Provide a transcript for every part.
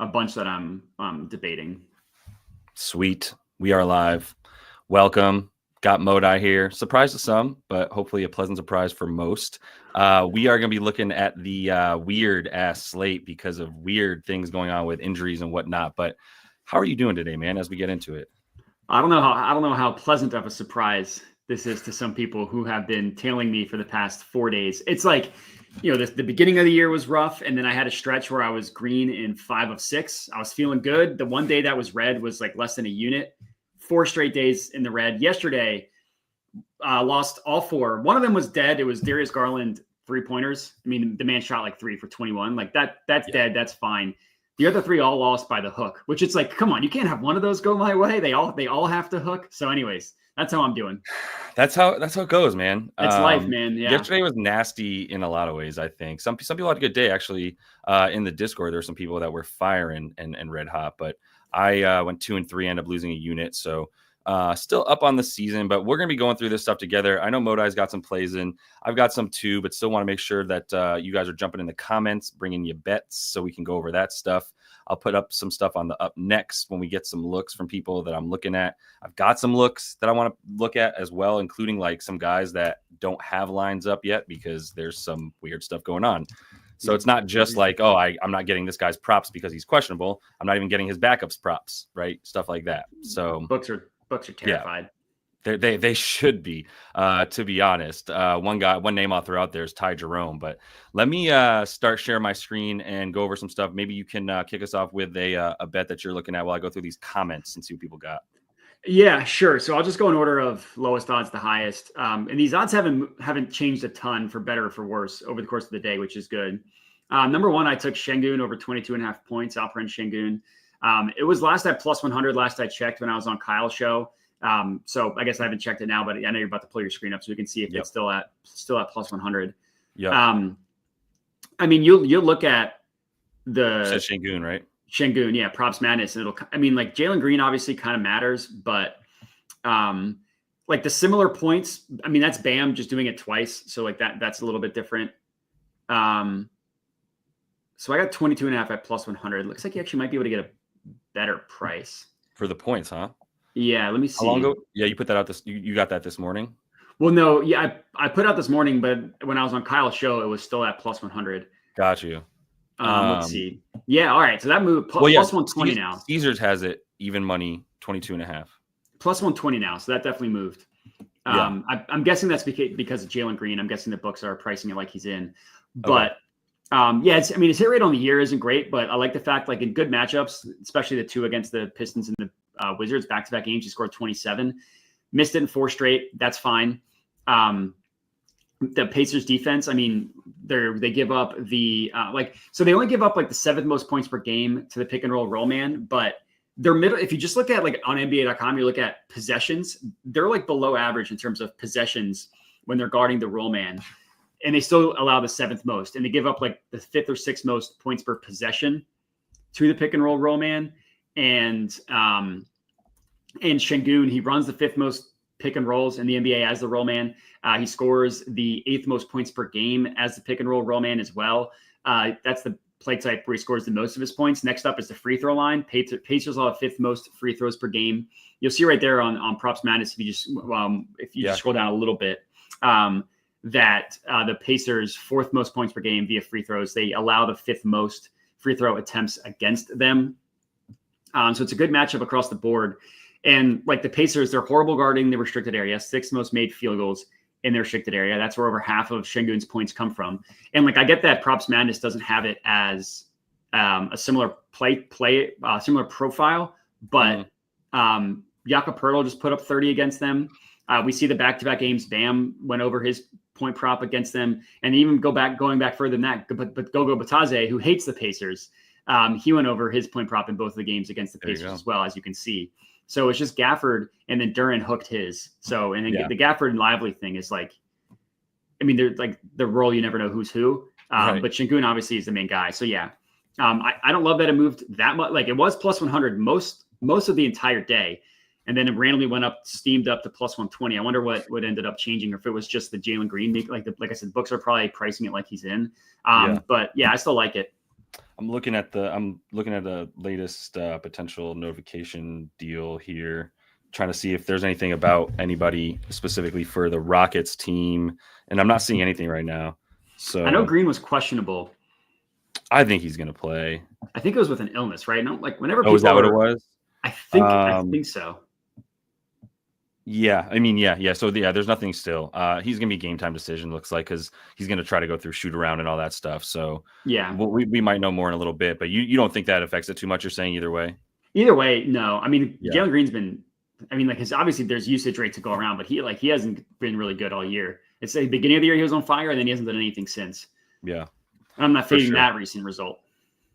a bunch that I'm debating. Sweet. We are live. Welcome. Got Modi here. Surprise to some, but hopefully a pleasant surprise for most. We are going to be looking at the weird ass slate because of weird things going on with injuries and whatnot. But how are you doing today, man, as we get into it? I don't know how pleasant of a surprise this is to some people who have been tailing me for the past 4 days. It's like, the beginning of the year was rough, and then I had a stretch where I was green in 5 of 6. I was feeling good. The one day that was red was like less than a unit. 4 straight days in the red. Yesterday, lost all 4. One of them was dead. It was Darius Garland 3-pointers. I mean, the man shot like 3 for 21. Like that's dead. That's fine. The other 3 all lost by the hook, which it's like, come on, you can't have one of those go my way. They all have to hook. So anyways, that's how I'm doing. That's how it goes, man. It's life, man. Yeah. Yesterday was nasty in a lot of ways, I think. Some people had a good day, actually. In the Discord, there were some people that were firing and red hot, but I went 2 and 3, ended up losing a unit. So still up on the season, but we're going to be going through this stuff together. I know Modi's got some plays in. I've got some too, but still want to make sure that you guys are jumping in the comments, bringing you bets so we can go over that stuff. I'll put up some stuff on the up next when we get some looks from people that I'm looking at. I've got some looks that I want to look at as well, including like some guys that don't have lines up yet because there's some weird stuff going on. So it's not just like, oh, I'm not getting this guy's props because he's questionable. I'm not even getting his backups props, right? Stuff like that. So books are terrified. Yeah. They should be, to be honest. One name I'll throw out there is Ty Jerome. But let me start sharing my screen and go over some stuff. Maybe you can kick us off with a bet that you're looking at while I go through these comments and see what people got. Yeah, sure. So I'll just go in order of lowest odds to highest. And these odds haven't changed a ton for better or for worse over the course of the day, which is good. Number 1, I took Sengun over 22.5 points, Alperen Sengun. It was last at plus 100 last I checked when I was on Kyle's show. So I guess I haven't checked it now, but I know you're about to pull your screen up so we can see if it's still at plus 100. Yeah. I mean, you'll look at the Sengun, right? Sengun, yeah, props madness. And like Jalen Green obviously kind of matters, but like the similar points, I mean, that's Bam just doing it twice. So like that's a little bit different. So I got 22.5 at plus 100. Looks like you actually might be able to get a better price for the points, huh? Yeah, let me see. How long ago? Yeah, you put that out you got that this morning? Well, no, yeah, I put out this morning, but when I was on Kyle's show, it was still at plus 100. Got you. Let's see. Yeah, all right. So that moved plus 120 now. Caesars has it even money 22.5. Plus 120 now. So that definitely moved. I'm guessing that's because of Jalen Green. I'm guessing the books are pricing it like he's in. But his hit rate on the year isn't great, but I like the fact, like in good matchups, especially the 2 against the Pistons and the Wizards, back-to-back games, he scored 27. Missed it in 4 straight. That's fine. The Pacers defense, I mean, they give up the so they only give up like the 7th most points per game to the pick and roll man, but they're middle. If you just look at like on NBA.com, you look at possessions, they're like below average in terms of possessions when they're guarding the roll man, and they still allow the 7th most, and they give up like the 5th or 6th most points per possession to the pick and roll man. And Sengun, he runs the 5th most pick and rolls in the NBA as the roll man. He scores the 8th most points per game as the pick and roll man as well. That's the play type where he scores the most of his points. Next up is the free throw line. Pacers will have 5th most free throws per game. You'll see right there on Props Madness, if you just just scroll down a little bit, that the Pacers 4th most points per game via free throws. They allow the 5th most free throw attempts against them. So it's a good matchup across the board. And like the Pacers, they're horrible guarding the restricted area, 6th most made field goals in the restricted area. That's where over half of Sengun's points come from. And like, I get that Props Madness doesn't have it as a similar similar profile, but Jakob Poeltl just put up 30 against them. We see the back-to-back games, Bam went over his point prop against them. And even going back further than that, but Gogo Batadze, who hates the Pacers, he went over his point prop in both of the games against the Pacers as well, as you can see. So it's just Gafford, and then Duren hooked his. So, and then the Gafford and Lively thing is like, I mean, they're like the role you never know who's who. But Sengun obviously is the main guy. So yeah, I don't love that it moved that much. Like it was plus 100 most of the entire day, and then it randomly went up, steamed up to plus 120. I wonder what ended up changing, or if it was just the Jalen Green. Like I said, books are probably pricing it like he's in. But yeah, I still like it. I'm looking at the latest potential notification deal here, trying to see if there's anything about anybody specifically for the Rockets team, and I'm not seeing anything right now. So I know Green was questionable. I think he's going to play. I think it was with an illness, right? No, like whenever is that what it was? I think so. Yeah, I mean, yeah. So there's nothing still. He's gonna be game time decision, looks like, because he's gonna try to go through shoot around and all that stuff. So yeah, we might know more in a little bit, but you don't think that affects it too much? You're saying either way? Either way, no. I mean, Jalen Green's been. I mean, like, his obviously there's usage rate to go around, but he hasn't been really good all year. It's the beginning of the year he was on fire, and then he hasn't done anything since. Yeah, I'm not fading that recent result.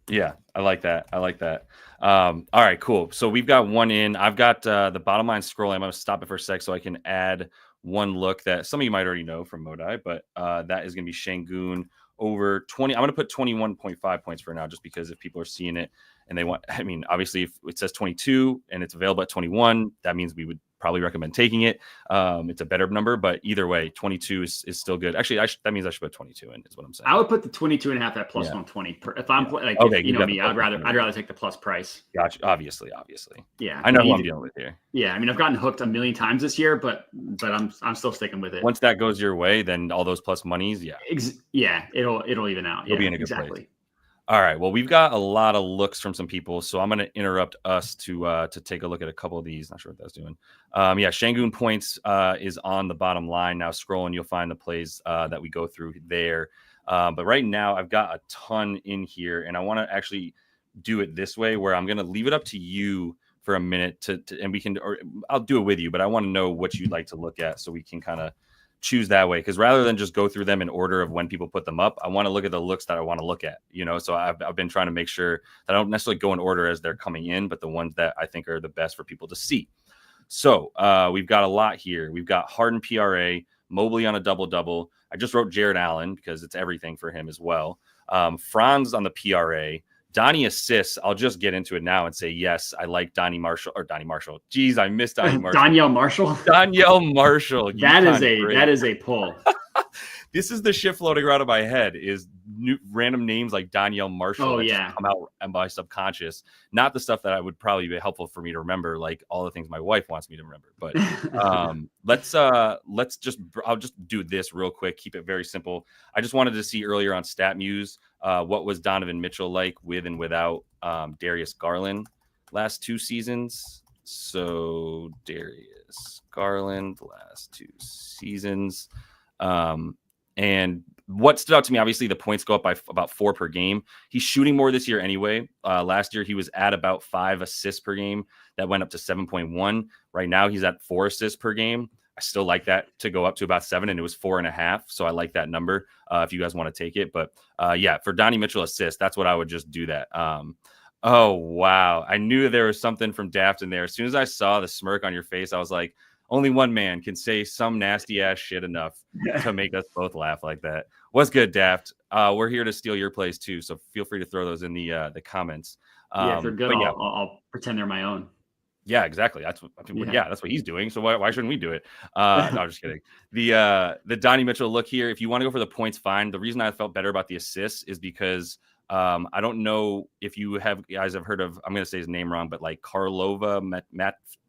Yeah, I like that. All right, cool. So we've got one in. I've got the bottom line scrolling. I'm going to stop it for a sec so I can add one look that some of you might already know from Modai, but that is going to be Sengun over 20. I'm going to put 21.5 points for now, just because if people are seeing it and they want, I mean, obviously if it says 22 and it's available at 21, that means we would probably recommend taking it. It's a better number, but either way, 22 is still good. Actually, that means I should put 22 in, is what I'm saying. I would put the 22.5 at plus 120. If I'm like, you know me, I'd rather take the plus price. Gotcha. Obviously. Yeah, I know who I'm dealing with here. Yeah, I mean, I've gotten hooked a million times this year, but I'm still sticking with it. Once that goes your way, then all those plus monies, it'll even out. You'll be in a good place. All right. Well, we've got a lot of looks from some people, so I'm going to interrupt us to take a look at a couple of these. Not sure what that's doing. Sengun points is on the bottom line now. Scrolling, you'll find the plays that we go through there. But right now, I've got a ton in here, and I want to actually do it this way, where I'm going to leave it up to you for a minute and we can, or I'll do it with you, but I want to know what you'd like to look at so we can kind of choose that way, because rather than just go through them in order of when people put them up, I want to look at the looks that I want to look at, so I've been trying to make sure that I don't necessarily go in order as they're coming in, but the ones that I think are the best for people to see. So we've got a lot here. We've got Harden PRA, Mobley on a double-double. I just wrote Jared Allen because it's everything for him as well. Franz on the PRA. Donnie assists. I'll just get into it now and say, yes, I like Donnie Marshall. Jeez, I missed Donnie Marshall. Donyell Marshall. That is a pull. This is the shit floating around in my head is random names like Donyell Marshall just come out in my subconscious. Not the stuff that I would probably be helpful for me to remember, like all the things my wife wants me to remember. But I'll just do this real quick. Keep it very simple. I just wanted to see earlier on StatMuse what was Donovan Mitchell like with and without Darius Garland last 2 seasons. So Darius Garland last 2 seasons. And what stood out to me, obviously, the points go up by about 4 per game. He's shooting more this year anyway. Last year, he was at about 5 assists per game. That went up to 7.1. Right now, he's at 4 assists per game. I still like that to go up to about 7, and it was 4.5. So I like that number if you guys want to take it. But for Donnie Mitchell assists, that's what I would just do that. Oh, wow. I knew there was something from Daft in there. As soon as I saw the smirk on your face, I was like, only one man can say some nasty ass shit enough to make us both laugh like that. What's good, Daft? We're here to steal your plays too, so feel free to throw those in the comments. If they're good, I'll pretend they're my own. Yeah, exactly. That's what he's doing. So why shouldn't we do it? No, I'm just kidding. The Donnie Mitchell look here. If you want to go for the points, fine. The reason I felt better about the assists is because I don't know if you guys have heard of, I'm going to say his name wrong, but like Karlova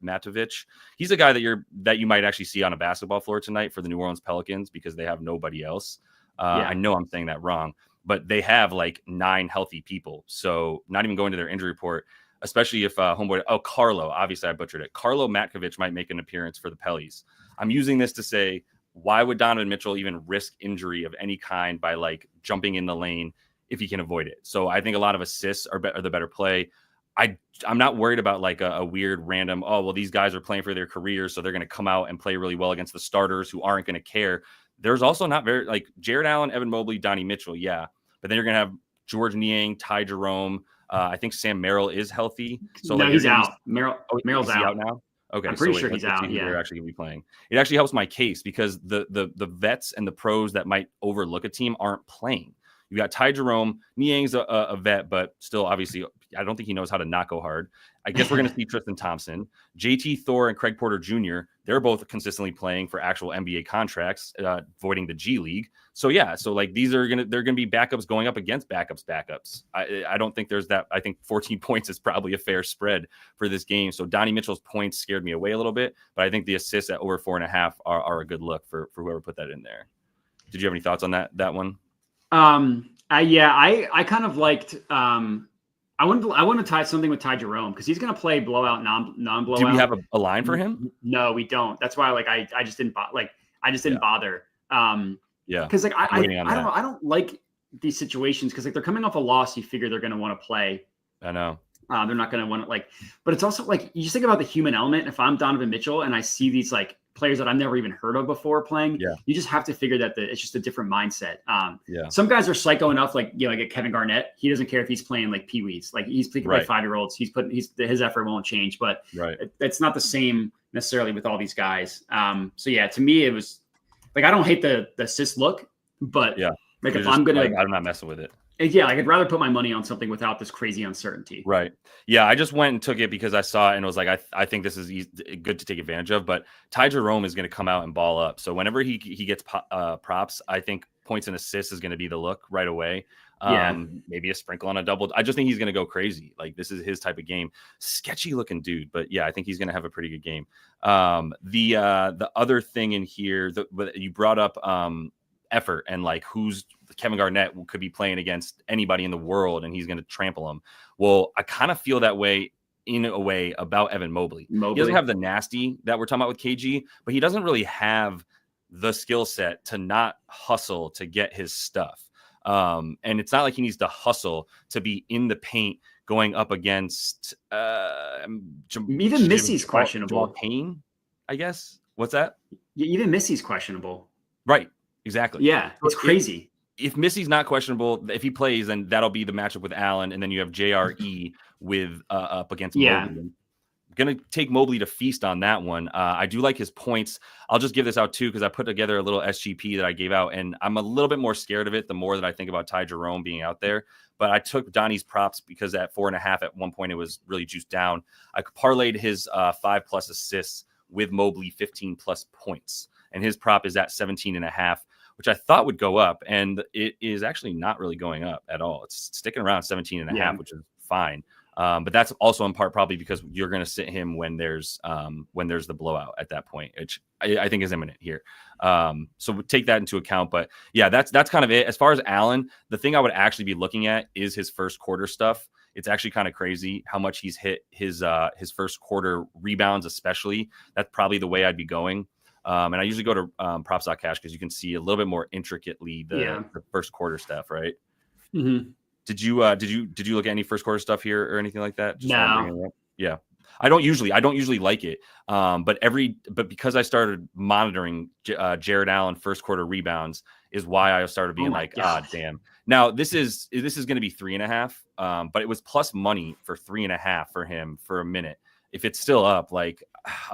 Matovic. He's a guy that you might actually see on a basketball floor tonight for the New Orleans Pelicans because they have nobody else. I know I'm saying that wrong, but they have like 9 healthy people. So not even going to their injury report, especially if Carlo, obviously I butchered it. Carlo Matkovic might make an appearance for the Pellies. I'm using this to say, why would Donovan Mitchell even risk injury of any kind by like jumping in the lane if he can avoid it? So I think a lot of assists are the better play. I'm not worried about like a weird random, these guys are playing for their careers, so they're going to come out and play really well against the starters who aren't going to care. There's also not very like Jared Allen, Evan Mobley, Donnie Mitchell. Yeah. But then you're going to have George Niang, Ty Jerome. I think Sam Merrill is healthy. So no, he's out. Merrill's out now. Okay, I'm pretty sure he's out. Yeah, they're actually going to be playing. It actually helps my case because the vets and the pros that might overlook a team aren't playing. You got Ty Jerome. Niang's a vet, but still, obviously, I don't think he knows how to not go hard. I guess we're going to see Tristan Thompson, JT Thor, and Craig Porter Jr. They're both consistently playing for actual NBA contracts, voiding the G League. So yeah, so like they're gonna be backups going up against backups. I don't think there's that. I think 14 points is probably a fair spread for this game. So Donnie Mitchell's points scared me away a little bit, but I think the assists at over 4.5 are a good look for whoever put that in there. Did you have any thoughts on that one? I kind of liked. I want to tie something with Ty Jerome because he's going to play blowout, non-blowout. Do we have a line for him? No, we don't. That's why I just didn't bother. Yeah, because I don't like these situations because they're coming off a loss. You figure they're going to want to play. I know. They're not going to want to but it's also you just think about the human element. If I'm Donovan Mitchell and I see these players that I've never even heard of before playing, you just have to figure that it's just a different mindset. Some guys are psycho enough, like Kevin Garnett. He doesn't care if he's playing peewees. He's playing like 5-year-olds. His effort won't change, but it's not the same necessarily with all these guys. So yeah, to me it was I don't hate the assist look, but if I'm gonna, I'm not messing with it. Yeah, I'd rather put my money on something without this crazy uncertainty. Right. Yeah, I just went and took it because I saw it and was like, I think this is good to take advantage of. But Ty Jerome is going to come out and ball up. So whenever he gets props, I think points and assists is going to be the look right away. Maybe a sprinkle on a double. I just think he's going to go crazy. This is his type of game. Sketchy looking dude, but yeah, I think he's going to have a pretty good game. The other thing in here that you brought up, effort and who's Kevin Garnett could be playing against anybody in the world and he's going to trample him. Well, I kind of feel that way in a way about Evan Mobley. He doesn't have the nasty that we're talking about with KG, but he doesn't really have the skill set to not hustle to get his stuff. And it's not like he needs to hustle to be in the paint going up against even Missy's questionable. Payne, I guess. What's that? Even Missy's questionable. Right. Exactly. Yeah, it's crazy. If Missy's not questionable, if he plays, then that'll be the matchup with Allen, and then you have JRE with up against Mobley. I'm gonna take Mobley to feast on that one. I do like his points. I'll just give this out too because I put together a little SGP that I gave out, and I'm a little bit more scared of it the more that I think about Ty Jerome being out there. But I took Donnie's props because at 4.5 at one point it was really juiced down. I parlayed his 5+ assists with Mobley 15+ points, and his prop is at 17.5. Which I thought would go up, and it is actually not really going up at all. It's sticking around 17.5, which is fine. But that's also in part probably because you're going to sit him when there's the blowout at that point, which I think is imminent here. So take that into account. But yeah, that's kind of it. As far as Allen, the thing I would actually be looking at is his first quarter stuff. It's actually kind of crazy how much he's hit his first quarter rebounds, especially. That's probably the way I'd be going. And I usually go to props.cash because you can see a little bit more intricately the first quarter stuff, right? Mm-hmm. Did you look at any first quarter stuff here or anything like that? No. Yeah. I don't usually like it. But because I started monitoring Jared Allen first quarter rebounds is why I started being damn. Now this is going to be 3.5. But it was plus money for 3.5 for him for a minute. If it's still up, I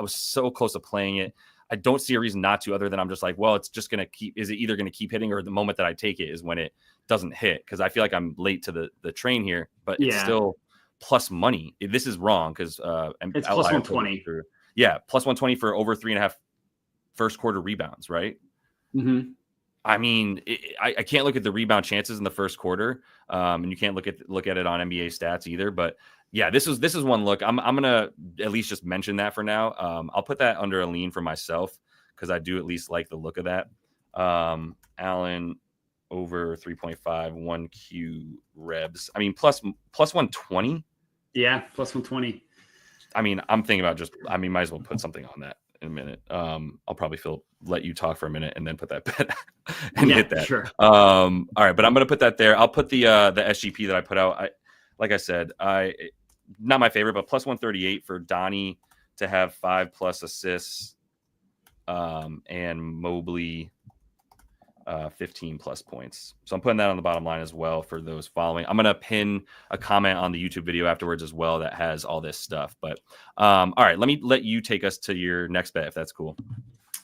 was so close to playing it. I don't see a reason not to, other than I'm just it's just going to is it either going to keep hitting or the moment that I take it is when it doesn't hit. Cause I feel like I'm late to the train here, but it's still plus money. This is wrong. Cause it's plus 120. Yeah. Plus 120 for over 3.5 first quarter rebounds. Right. Mm-hmm. I mean, I can't look at the rebound chances in the first quarter. And you can't look at it on NBA stats either, but yeah, this is one look. I'm gonna at least just mention that for now. I'll put that under a lean for myself because I do at least like the look of that. Allen over 3.5 1Q rebs. I mean plus 120. Yeah, plus 120. I mean, I'm thinking about might as well put something on that in a minute. I'll probably let you talk for a minute and then put that bet and hit that. Sure. All right, but I'm gonna put that there. I'll put the SGP that I put out. Like I said, not my favorite, but plus 138 for Donnie to have 5+ assists, and Mobley 15+ points. So I'm putting that on the bottom line as well for those following. I'm going to pin a comment on the YouTube video afterwards as well that has all this stuff. But all right, let you take us to your next bet if that's cool.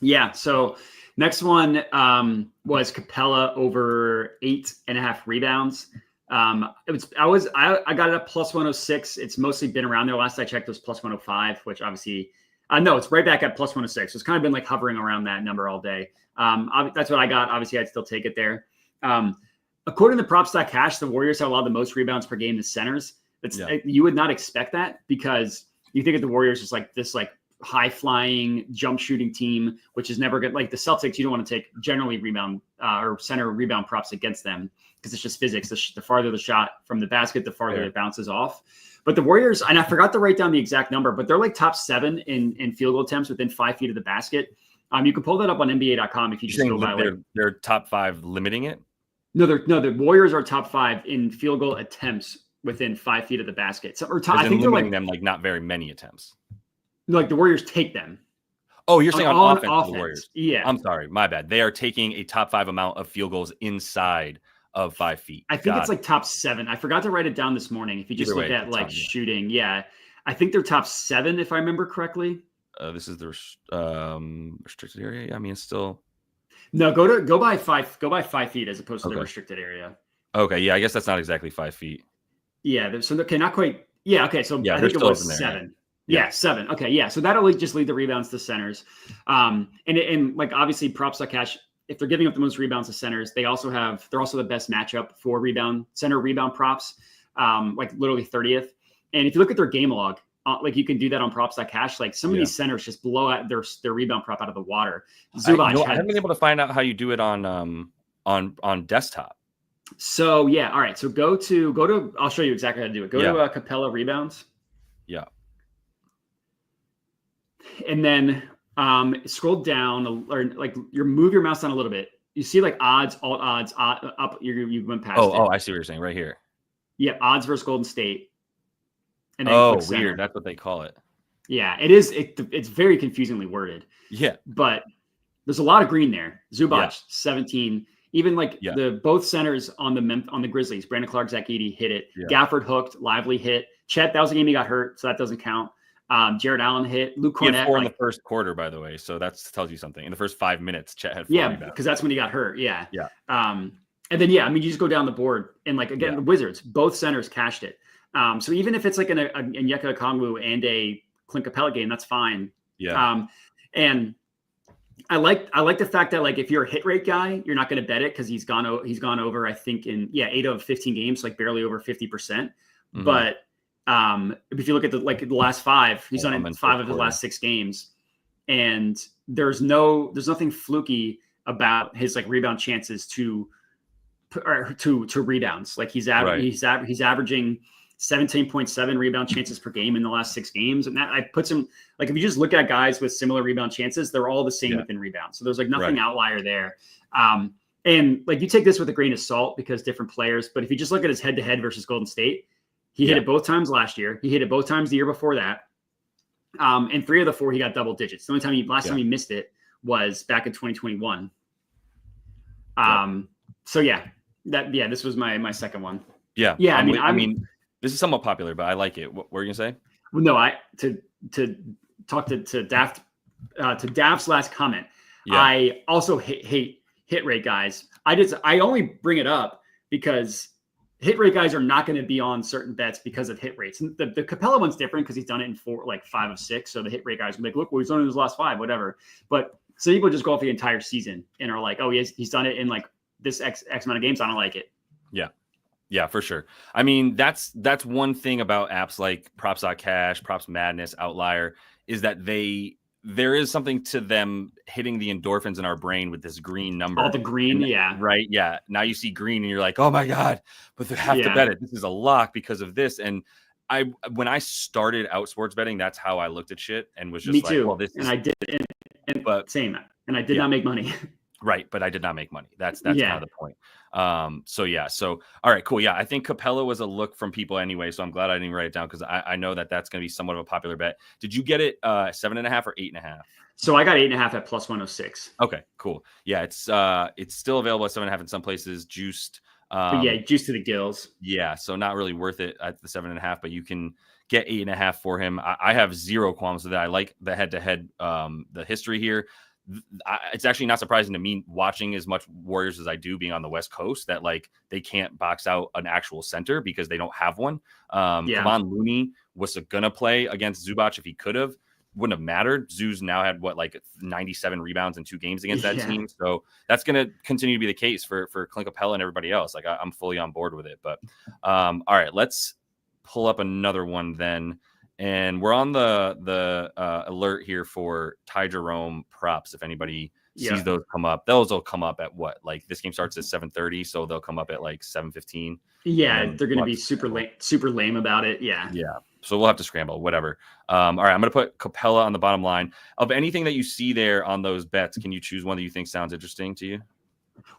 Yeah. So next one was Capela over 8.5 rebounds. I got it up plus 106. It's mostly been around there. Last I checked, it was plus 105, which obviously, no, it's right back at plus 106. It's kind of been like hovering around that number all day. That's what I got. Obviously, I'd still take it there. According to props.cash, the Warriors have allowed the most rebounds per game to centers. You would not expect that because you think of the Warriors as like this like high flying jump shooting team, which is never good. Like the Celtics, you don't want to take generally rebound or center rebound props against them because it's just physics. The farther the shot from the basket, the farther it bounces off. But the Warriors, and I forgot to write down the exact number, but they're like top 7 in field goal attempts within 5 feet of the basket. You can pull that up on NBA.com if you just go by they're top 5 limiting it. No, the Warriors are top 5 in field goal attempts within 5 feet of the basket. So, I think they're like them like not very many attempts. Like the Warriors take them. Oh, you're saying on offense, the Warriors. Yeah. I'm sorry. My bad. They are taking a top 5 amount of field goals inside of 5 feet. I think it's like top 7. I forgot to write it down this morning. If you just look at like shooting. Yeah. I think they're top 7, if I remember correctly. This is the restricted area. I mean, it's still. No, go by 5 feet as opposed to the restricted area. Okay. Yeah. I guess that's not exactly 5 feet. Yeah. So okay, not quite. Yeah. Okay. So I think it was 7. Yeah, 7. Okay, yeah. So that'll just lead the rebounds to centers. And like obviously props.cash, if they're giving up the most rebounds to centers, they're also the best matchup for center rebound props, like literally 30th. And if you look at their game log, like you can do that on props.cash. Like some of these centers just blow out their rebound prop out of the water. Zubac I haven't been able to find out how you do it on desktop. So yeah, all right. So go to I'll show you exactly how to do it. Go to Capela rebounds. Yeah. And then scroll down or like move your mouse down a little bit. You see like odds, alt odds, up. You went past it. Oh, I see what you're saying right here. Yeah, odds versus Golden State. And then weird. That's what they call it. Yeah, it is. It's very confusingly worded. Yeah, but there's a lot of green there. Zubac 17. Even like both centers on the Grizzlies, Brandon Clark, Zach Edey hit it. Yeah. Gafford hooked, Lively hit. Chet, that was a game he got hurt, so that doesn't count. Jared Allen hit. Luke Cornett. He had 4 in the first quarter, by the way, so that tells you something. In the first 5 minutes, Chet had 4 rebounds. Because that's when he got hurt. Yeah. Yeah. And then you just go down the board and like again the Wizards, both centers cashed it. So even if it's like a Onyeka Okongwu and a Clint Capela game, that's fine. Yeah. And I like the fact that like if you're a hit rate guy, you're not going to bet it because he's gone over I think in 8 of 15 games, like barely over 50%. Mm-hmm. But if you look at the last 5, he's done it in 5 of the last 6 games, and there's nothing fluky about his like rebound chances to rebounds. Like he's averaging 17.7 rebound chances per game in the last 6 games, and that puts him like if you just look at guys with similar rebound chances, they're all the same within rebounds. So there's like nothing outlier there. And like you take this with a grain of salt because different players, but if you just look at his head-to-head versus Golden State. He hit it both times last year. He hit it both times the year before that. And 3 of the 4, he got double digits. The only time time he missed it was back in 2021. So this was my second one. Yeah. Yeah. I mean, this is somewhat popular, but I like it. What were you gonna say? Well, no, to talk to Daft's last comment. Yeah. I also hate hit rate guys. I only bring it up because hit rate guys are not going to be on certain bets because of hit rates. And the Capela one's different because he's done it in 5 of 6. So the hit rate guys are like, look, well, he's done it in his last 5, whatever. But so people just go off the entire season and are like, oh, he's done it in like this X amount of games. I don't like it. Yeah. Yeah, for sure. I mean, that's one thing about apps like Props.Cash, Props Madness, Outlier, is that there is something to them hitting the endorphins in our brain with this green number. All the green, Right, yeah. Now you see green and you're like, oh my God, but they have to bet it. This is a lock because of this. And when I started out sports betting, that's how I looked at shit and was just well, this is... And I did, but same. And I did not make money. Right, but I did not make money. That's kind of the point. So all right, cool. Yeah, I think Capela was a look from people anyway, so I'm glad I didn't write it down because I know that's going to be somewhat of a popular bet. Did you get it 7.5 or 8.5? So I got 8.5 at plus 106. Okay, cool. Yeah, it's still available at 7.5 in some places, juiced. Juiced to the gills. Yeah, so not really worth it at the 7.5, but you can get 8.5 for him. I have zero qualms with that. I like the head-to-head, the history here. it's actually not surprising to me watching as much Warriors as I do being on the West Coast that like they can't box out an actual center because they don't have one. Kevon Looney was going to play against Zubac if he could have. Wouldn't have mattered. Zoo's now had 97 rebounds in 2 games against that team. So that's going to continue to be the case for Clint Capela and everybody else. Like I'm fully on board with it. But all right, let's pull up another one then. And we're on the alert here for Ty Jerome props. If anybody sees those come up, those will come up at what? Like this game starts at 7:30, so they'll come up at like 7:15. Yeah, they're going to be super lame about it. Yeah. So we'll have to scramble, whatever. All right, I'm going to put Capela on the bottom line. Of anything that you see there on those bets, can you choose one that you think sounds interesting to you?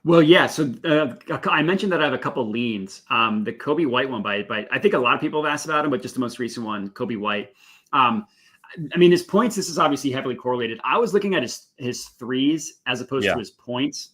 Well, yeah. So I mentioned that I have a couple leans. The Kobe White one by I think a lot of people have asked about him, but just the most recent one, Kobe White. I mean, his points, this is obviously heavily correlated. I was looking at his threes as opposed to his points.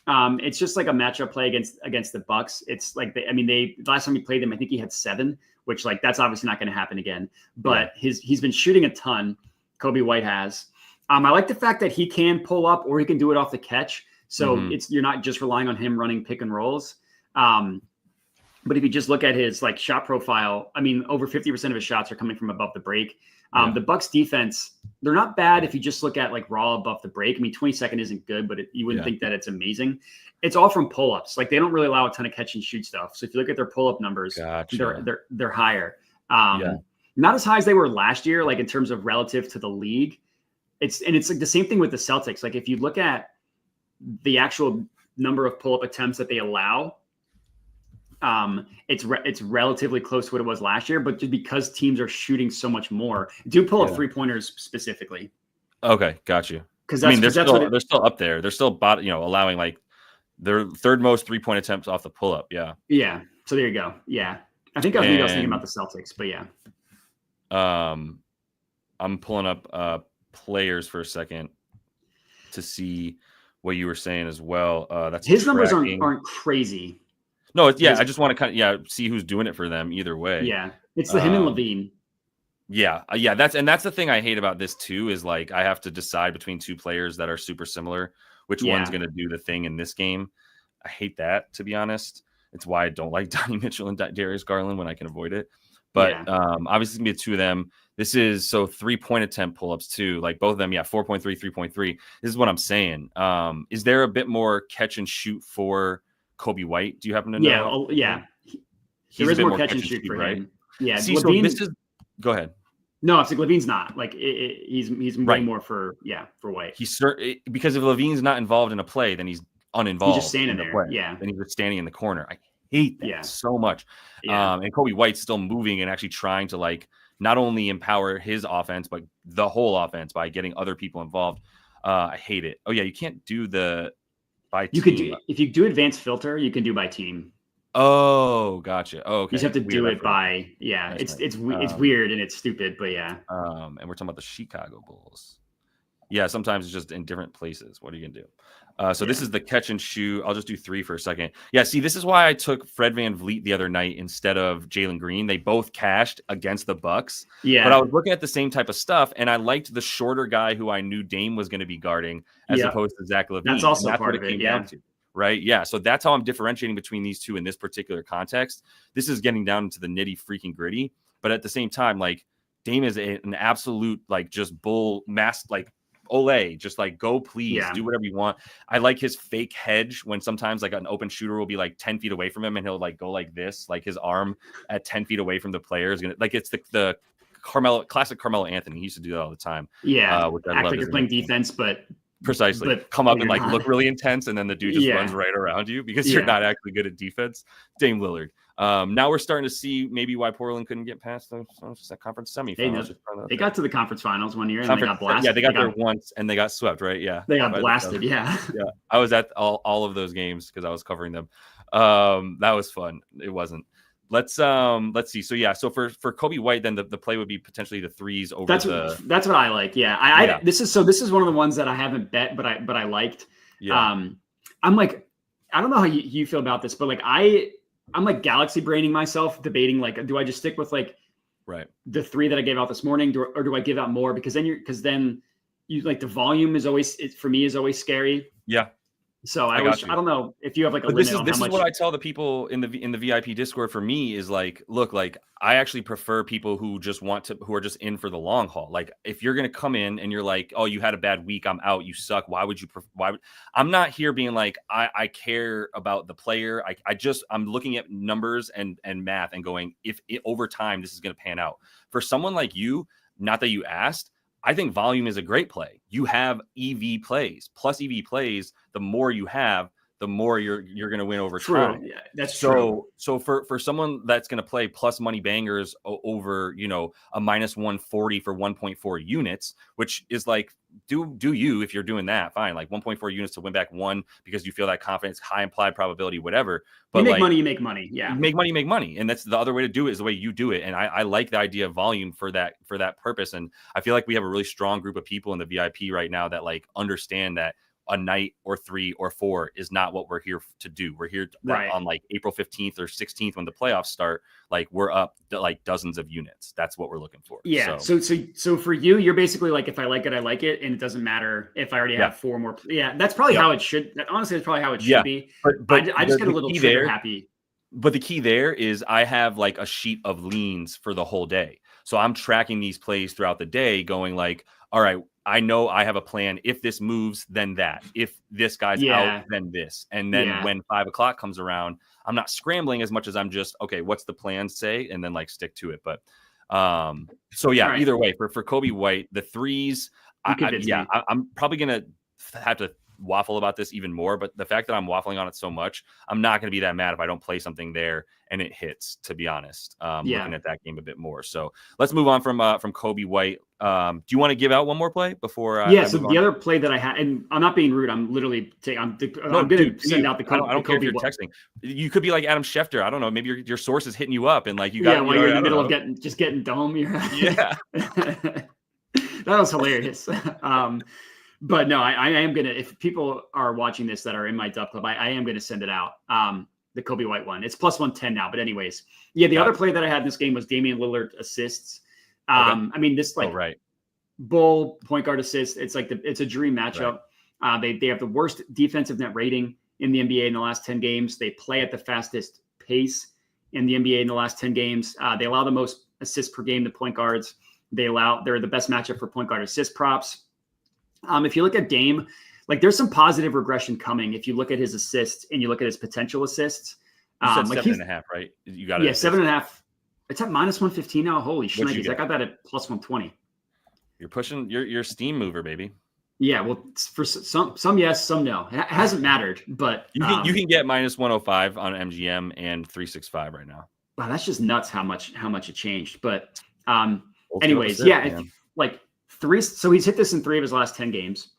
It's just like a matchup play against the Bucks. It's like the last time he played them, I think he had 7, which like that's obviously not going to happen again. But he's been shooting a ton. Kobe White has. I like the fact that he can pull up or he can do it off the catch. So you're not just relying on him running pick and rolls. But if you just look at his like shot profile, I mean, over 50% of his shots are coming from above the break. The Bucks defense, they're not bad if you just look at like raw above the break. I mean, 22nd isn't good, but you wouldn't think that it's amazing. It's all from pull-ups. Like they don't really allow a ton of catch and shoot stuff. So if you look at their pull-up numbers, they're higher. Not as high as they were last year, like in terms of relative to the league. It's like the same thing with the Celtics. Like if you look at the actual number of pull-up attempts that they allow, it's relatively close to what it was last year, but just because teams are shooting so much more, do pull up 3-pointers specifically. Okay, got you. Because they're still up there. They're still allowing like their third most 3-point attempts off the pull up. Yeah. So there you go. Yeah, I think I was thinking about the Celtics, but yeah. I'm pulling up players for a second to see what you were saying as well. That's his numbers aren't crazy. No, I just want to kind of see who's doing it for them either way. Yeah, it's him and Levine. Yeah, that's the thing I hate about this too is like I have to decide between 2 players that are super similar, which one's going to do the thing in this game. I hate that, to be honest. It's why I don't like Donnie Mitchell and Darius Garland when I can avoid it. But obviously it's gonna be 2 of them. This is 3-point attempt pull-ups too. Like both of them, 4.3, 3.3. This is what I'm saying. Is there a bit more catch and shoot for Kobe White? Do you happen to know? Yeah. There is more catch and shoot for him. Yeah. See, Levine, go ahead. No, it's like Levine's not. Like he's way more for White. He's because if Levine's not involved in a play, then he's uninvolved. He's just standing there. Play. Yeah. Then he's just standing in the corner. I hate that so much. Yeah. And Kobe White's still moving and actually trying to like not only empower his offense, but the whole offense by getting other people involved. I hate it. Oh yeah, you can't do the by team. You could do if you do advanced filter, you can do by team. Oh, gotcha. Oh, okay. You just have to do it by it's weird and it's stupid, but yeah. And we're talking about the Chicago Bulls. Yeah, sometimes it's just in different places. What are you gonna do? This is the catch and shoot. I'll just do 3 for a second. Yeah, see, this is why I took Fred VanVleet the other night instead of Jalen Green. They both cashed against the Bucks. Yeah. But I was looking at the same type of stuff, and I liked the shorter guy who I knew Dame was going to be guarding as opposed to Zach LaVine. That's also part of it, down to, right? Yeah, so that's how I'm differentiating between these two in this particular context. This is getting down into the nitty freaking gritty. But at the same time, like, Dame is an absolute, like, just bull mass, like, Ole, just like go please do whatever you want. I like his fake hedge when sometimes like an open shooter will be like 10 feet away from him and he'll like go like this, like his arm at 10 feet away from the player is gonna like it's the classic Carmelo Anthony. He used to do that all the time. Yeah, which I love. Like you're playing defense, but precisely come up and like look really intense, and then the dude just runs right around you because you're not actually good at defense. Dame Lillard. Now we're starting to see maybe why Portland couldn't get past the conference semifinals. They got to the conference finals one year and they got blasted. Yeah, they got there once and they got swept, right? Yeah. They got blasted, yeah. I was at all of those games because I was covering them. That was fun. It wasn't. Let's see. So for Kobe White, then the play would be potentially the threes over that's what I like. Yeah. This is one of the ones that I haven't bet, but I liked. Yeah. I'm like, I don't know how you feel about this, but like I'm like galaxy braining myself, debating like, do I just stick with like the 3 that I gave out this morning, or do I give out more? Because then you like the volume is always for me is always scary. Yeah. So I don't know if you have like a limit on this how is much. what I tell the people in the VIP Discord. For me is like, look, like I actually prefer people who are just in for the long haul. Like if you're gonna come in and you're like, oh, you had a bad week, I'm out, you suck. I'm not here being like I care about the player. I'm looking at numbers and math and going, over time this is gonna pan out. For someone like you, not that you asked, I think volume is a great play. You have EV plays plus EV plays. The more you have, the more you're going to win over time. Yeah, that's true. So for someone that's going to play plus money bangers over, a minus 140 for 1.4 units, which is like, do you, if you're doing that, fine, like 1.4 units to win back one because you feel that confidence, high implied probability, whatever. But you make money. Yeah. Make money. And that's the other way to do it, is the way you do it. And I like the idea of volume for that purpose. And I feel like we have a really strong group of people in the VIP right now that like understand that a night or 3 or 4 is not what we're here to do. We're here on like April 15th or 16th when the playoffs start. Like we're up to like dozens of units. That's what we're looking for. Yeah. So for you, you're basically like, if I like it, I like it. And it doesn't matter if I already have 4 more. Yeah. That's probably how it should. Honestly, that's probably how it should be. But I just get a little trigger happy. But the key there is I have like a sheet of leans for the whole day. So I'm tracking these plays throughout the day going like, all right, I know I have a plan. If this moves, then that. If this guy's out, then this. And then when 5 o'clock comes around, I'm not scrambling as much as I'm just, okay, what's the plan say? And then like stick to it. But either way, for Kobe White, the threes, I'm probably going to have to waffle about this even more, but the fact that I'm waffling on it so much, I'm not going to be that mad if I don't play something there and it hits, to be honest. Looking at that game a bit more. So let's move on from Kobe White. Do you want to give out one more play before? So the other play that I had, and I'm not being rude, I'm literally I'm going to send out the Kobe. I don't care if you're texting. You could be like Adam Schefter. I don't know. Maybe your source is hitting you up and like you got. While you're in the middle of getting dome. Yeah. That was hilarious. But no, I am going to, if people are watching this that are in my dub club, I am going to send it out. The Kobe White one. It's plus 110 now. But anyways, the other play that I had in this game was Damian Lillard assists. I mean, this Bull point guard assist. It's like it's a dream matchup. Right. They have the worst defensive net rating in the NBA in the last 10 games. They play at the fastest pace in the NBA in the last 10 games. They allow the most assists per game to point guards. They're the best matchup for point guard assist props. If you look at Dame, like there's some positive regression coming. If you look at his assists and you look at his potential assists, you said 7.5, right? You got it. Yeah, 7.5. It's at minus 115 now. Holy shnikes! I got that at plus 120. You're pushing your steam mover, baby. Yeah, well, for some yes, some no. It hasn't mattered, but you can get minus 105 on MGM and 365 right now. Wow, that's just nuts how much it changed. But anyways, three. So he's hit this in 3 of his last 10 games.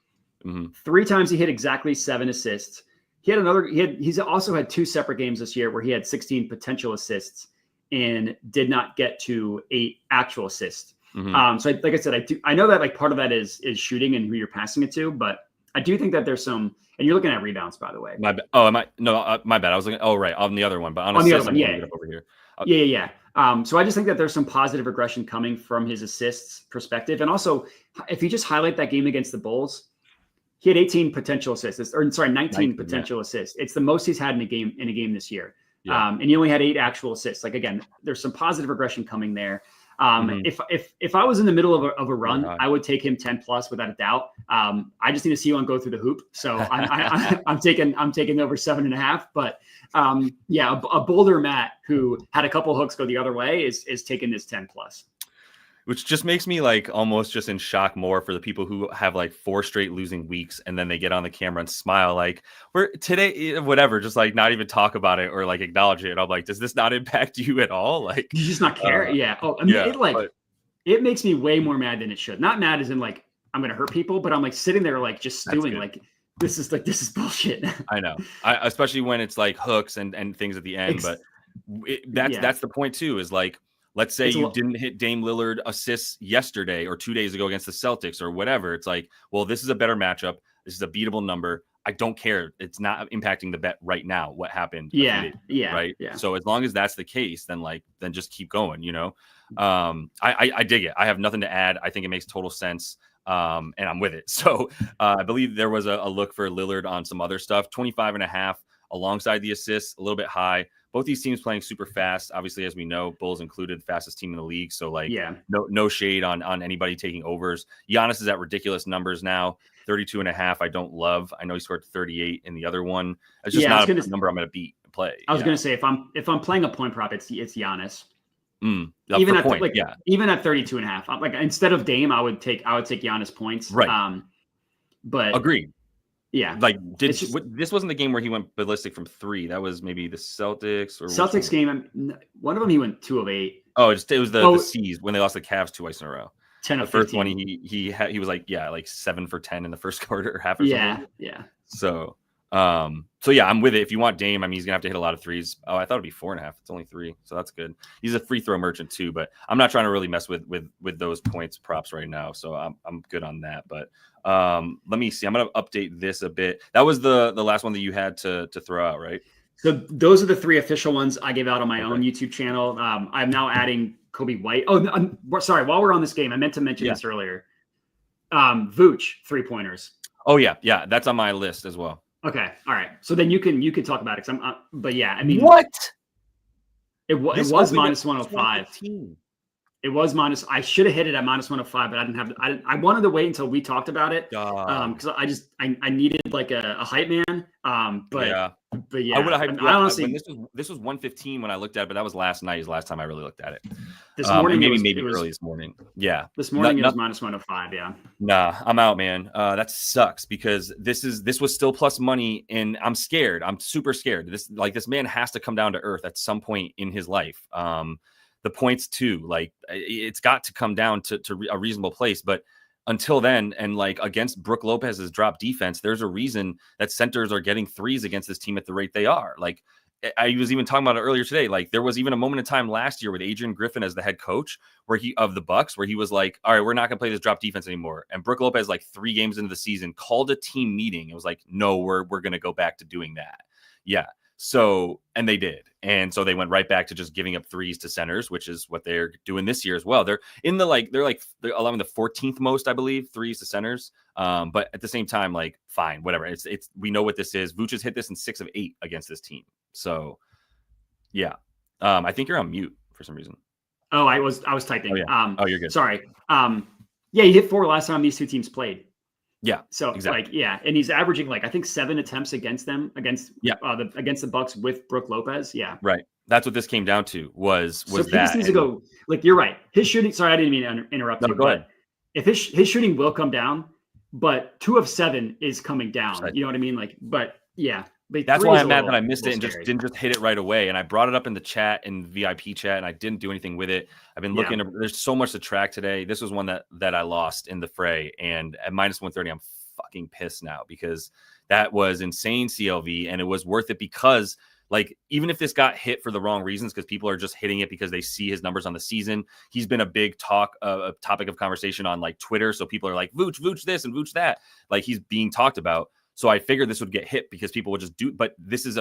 Mm-hmm. 3 times he hit exactly 7 assists. He's also had 2 separate games this year where he had 16 potential assists and did not get to 8 actual assists. Mm-hmm. So like I said, I know that like part of that is shooting and who you're passing it to, but I do think that there's some, and you're looking at rebounds, by the way. My bad. Oh, am I? No, my bad. I was looking. Oh, right. On the other one, but on the other one, get up over here. Yeah. So I just think that there's some positive regression coming from his assists perspective. And also, if you just highlight that game against the Bulls, he had 19 potential assists. It's the most he's had in a game this year. Yeah. And he only had 8 actual assists. Like, again, there's some positive regression coming there. If I was in the middle of a run, I would take him 10 plus without a doubt. I just need to see one go through the hoop. So I'm taking over 7.5, but a bolder Matt who had a couple hooks go the other way is taking this 10 plus. Which just makes me like almost just in shock more for the people who have like 4 straight losing weeks and then they get on the camera and smile like we're today, whatever, just like not even talk about it or like acknowledge it. I'm like, does this not impact you at all? Like you just not care. It makes me way more mad than it should. Not mad as in like I'm gonna hurt people, but I'm like sitting there like just stewing like this is bullshit. I know. Especially when it's like hooks and things at the end, but that's the point too, is like, let's say you didn't hit Dame Lillard assists yesterday or 2 days ago against the Celtics or whatever. It's like, well, this is a better matchup. This is a beatable number. I don't care. It's not impacting the bet right now. What happened? Right. Yeah. So as long as that's the case, then just keep going. I dig it. I have nothing to add. I think it makes total sense. And I'm with it. So I believe there was a look for Lillard on some other stuff, 25.5 alongside the assists, a little bit high. Both these teams playing super fast. Obviously, as we know, Bulls included, the fastest team in the league. So like, no shade on anybody taking overs. Giannis is at ridiculous numbers now, 32.5. I don't love. I know he scored 38 in the other one. It's just not a number I'm going to beat and play. I was going to say, if I'm playing a point prop, it's Giannis. Even at even at 32.5, I'm like, instead of Dame, I would take Giannis points. Right. But agreed. Yeah. Like this wasn't the game where he went ballistic from 3. That was maybe the Celtics game. One of them he went 2 of 8. Oh, it was the C's when they lost the Cavs twice in a row. 10 of the first 15. one he was like 7 for 10 in the first quarter, half or something. Yeah. So yeah, I'm with it. If you want Dame, I mean, he's gonna have to hit a lot of threes. Oh, I thought it'd be 4.5. It's only 3, so that's good. He's a free throw merchant too, but I'm not trying to really mess with those points props right now. So I'm good on that. But let me see. I'm gonna update this a bit. That was the last one that you had to throw out, right? So those are the 3 official ones I gave out on my own YouTube channel. I'm now adding Kobe White. Oh, sorry. While we're on this game, I meant to mention this earlier. Vooch 3-pointers. Oh yeah, that's on my list as well. Okay, all right. So then you can talk about it. But yeah, I mean, what? It was minus 105. It was minus. I should have hit it at minus 105, but I didn't have. I wanted to wait until we talked about it because I needed like a hype man. But yeah, I would have hyped. I honestly, this was 115 when I looked at it, but that was last night. Is the last time I really looked at it. This morning, maybe early this morning. Yeah, this morning it was minus 105. Yeah. Nah, I'm out, man. That sucks because this was still plus money, and I'm scared. I'm super scared. This man has to come down to earth at some point in his life. The points too, like it's got to come down to a reasonable place. But until then, and like against Brook Lopez's drop defense, there's a reason that centers are getting threes against this team at the rate they are. Like I was even talking about it earlier today. Like there was even a moment in time last year with Adrian Griffin as the head coach of the Bucks, where he was like, all right, we're not going to play this drop defense anymore. And Brook Lopez, like 3 games into the season, called a team meeting. It was like, no, we're going to go back to doing that. Yeah. So, and they did. And so they went right back to just giving up threes to centers, which is what they're doing this year as well. They're allowing the 14th most, I believe, threes to centers. But at the same time, like, fine, whatever. It's we know what this is. Vooch has hit this in 6 of 8 against this team. So yeah. I think you're on mute for some reason. Oh, I was typing. Oh, yeah. You're good. Sorry. Yeah, he hit 4 last time these 2 teams played. Yeah. So exactly. And he's averaging like I think 7 attempts against against the Bucks with Brook Lopez. Yeah. Right. That's what this came down to was so that. He just needs to go. Like you're right. His shooting. Sorry, I didn't mean to interrupt you. Go ahead. If his shooting will come down, but 2 of 7 is coming down. Right. You know what I mean? Like, but yeah. That's why I'm mad that I missed it and just didn't hit it right away. And I brought it up in the chat and VIP chat, and I didn't do anything with it. I've been looking. There's so much to track today. This was one that I lost in the fray, and at minus 130, I'm fucking pissed now because that was insane CLV, and it was worth it because, like, even if this got hit for the wrong reasons, because people are just hitting it because they see his numbers on the season, he's been a big topic of conversation on like Twitter. So people are like, Vooch this and Vooch that. Like he's being talked about. So I figured this would get hit because people would just do, but this is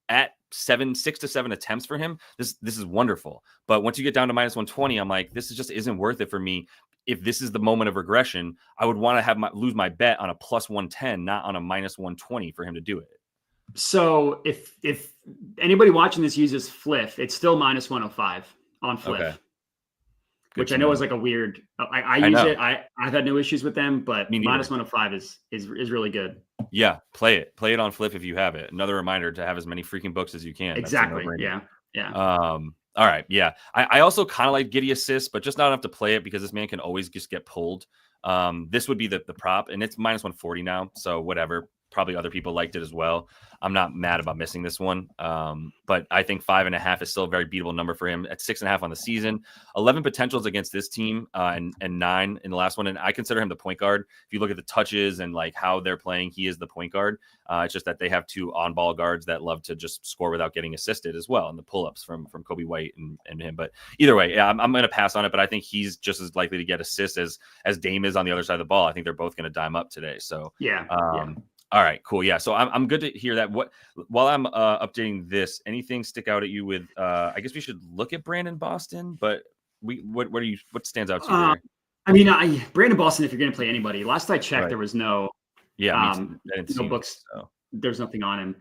at 6 to 7 attempts for him. This is wonderful. But once you get down to minus 120, I'm like, this just isn't worth it for me. If this is the moment of regression, I would want to lose my bet on a plus 110, not on a minus 120 for him to do it. So if anybody watching this uses Fliff, it's still minus 105 on Fliff. Okay. Which I know is like a weird. I use it. I've had no issues with them, but minus 105 is really good. Yeah, play it on Flip if you have it. Another reminder to have as many freaking books as you can. Exactly. Yeah. All right. Yeah. I also kind of like Giddy assists, but just not enough to play it because this man can always just get pulled. This would be the prop, and it's minus 140 now. So whatever. Probably other people liked it as well. I'm not mad about missing this one. But I think 5.5 is still a very beatable number for him at 6.5 on the season. 11 potentials against this team and 9 in the last one. And I consider him the point guard. If you look at the touches and like how they're playing, he is the point guard. It's just that they have 2 on-ball guards that love to just score without getting assisted as well. And the pull-ups from Kobe White and him. But either way, yeah, I'm going to pass on it. But I think he's just as likely to get assists as Dame is on the other side of the ball. I think they're both going to dime up today. So yeah. All right, cool. Yeah. So I'm good to hear that. While I'm updating this, anything stick out at you with, I guess we should look at Brandon Boston, but what stands out to you there? I mean, Brandon Boston, if you're going to play anybody, last I checked, Right. there was no Yeah, I didn't see books. so. There's nothing on him.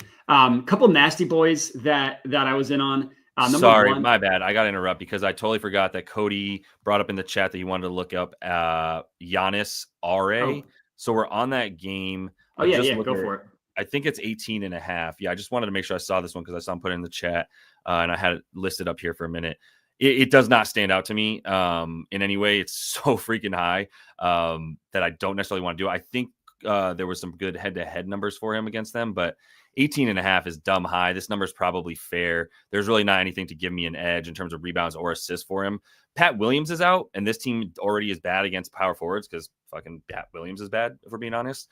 Couple nasty boys that I was in on. Sorry, one, my bad. I got to interrupt because I totally forgot that Cody brought up in the chat that he wanted to look up Giannis RA. Oh. So we're on that game. Oh, yeah, go for it. I think it's 18.5. Yeah, I just wanted to make sure I saw this one because I saw him put it in the chat and I had it listed up here for a minute. It does not stand out to me in any way. It's so freaking high that I don't necessarily want to do it. I think there was some good head-to-head numbers for him against them, but 18.5 is dumb high. This number is probably fair. There's really not anything to give me an edge in terms of rebounds or assists for him. Pat Williams is out, and this team already is bad against power forwards because fucking Pat Williams is bad, if we're being honest.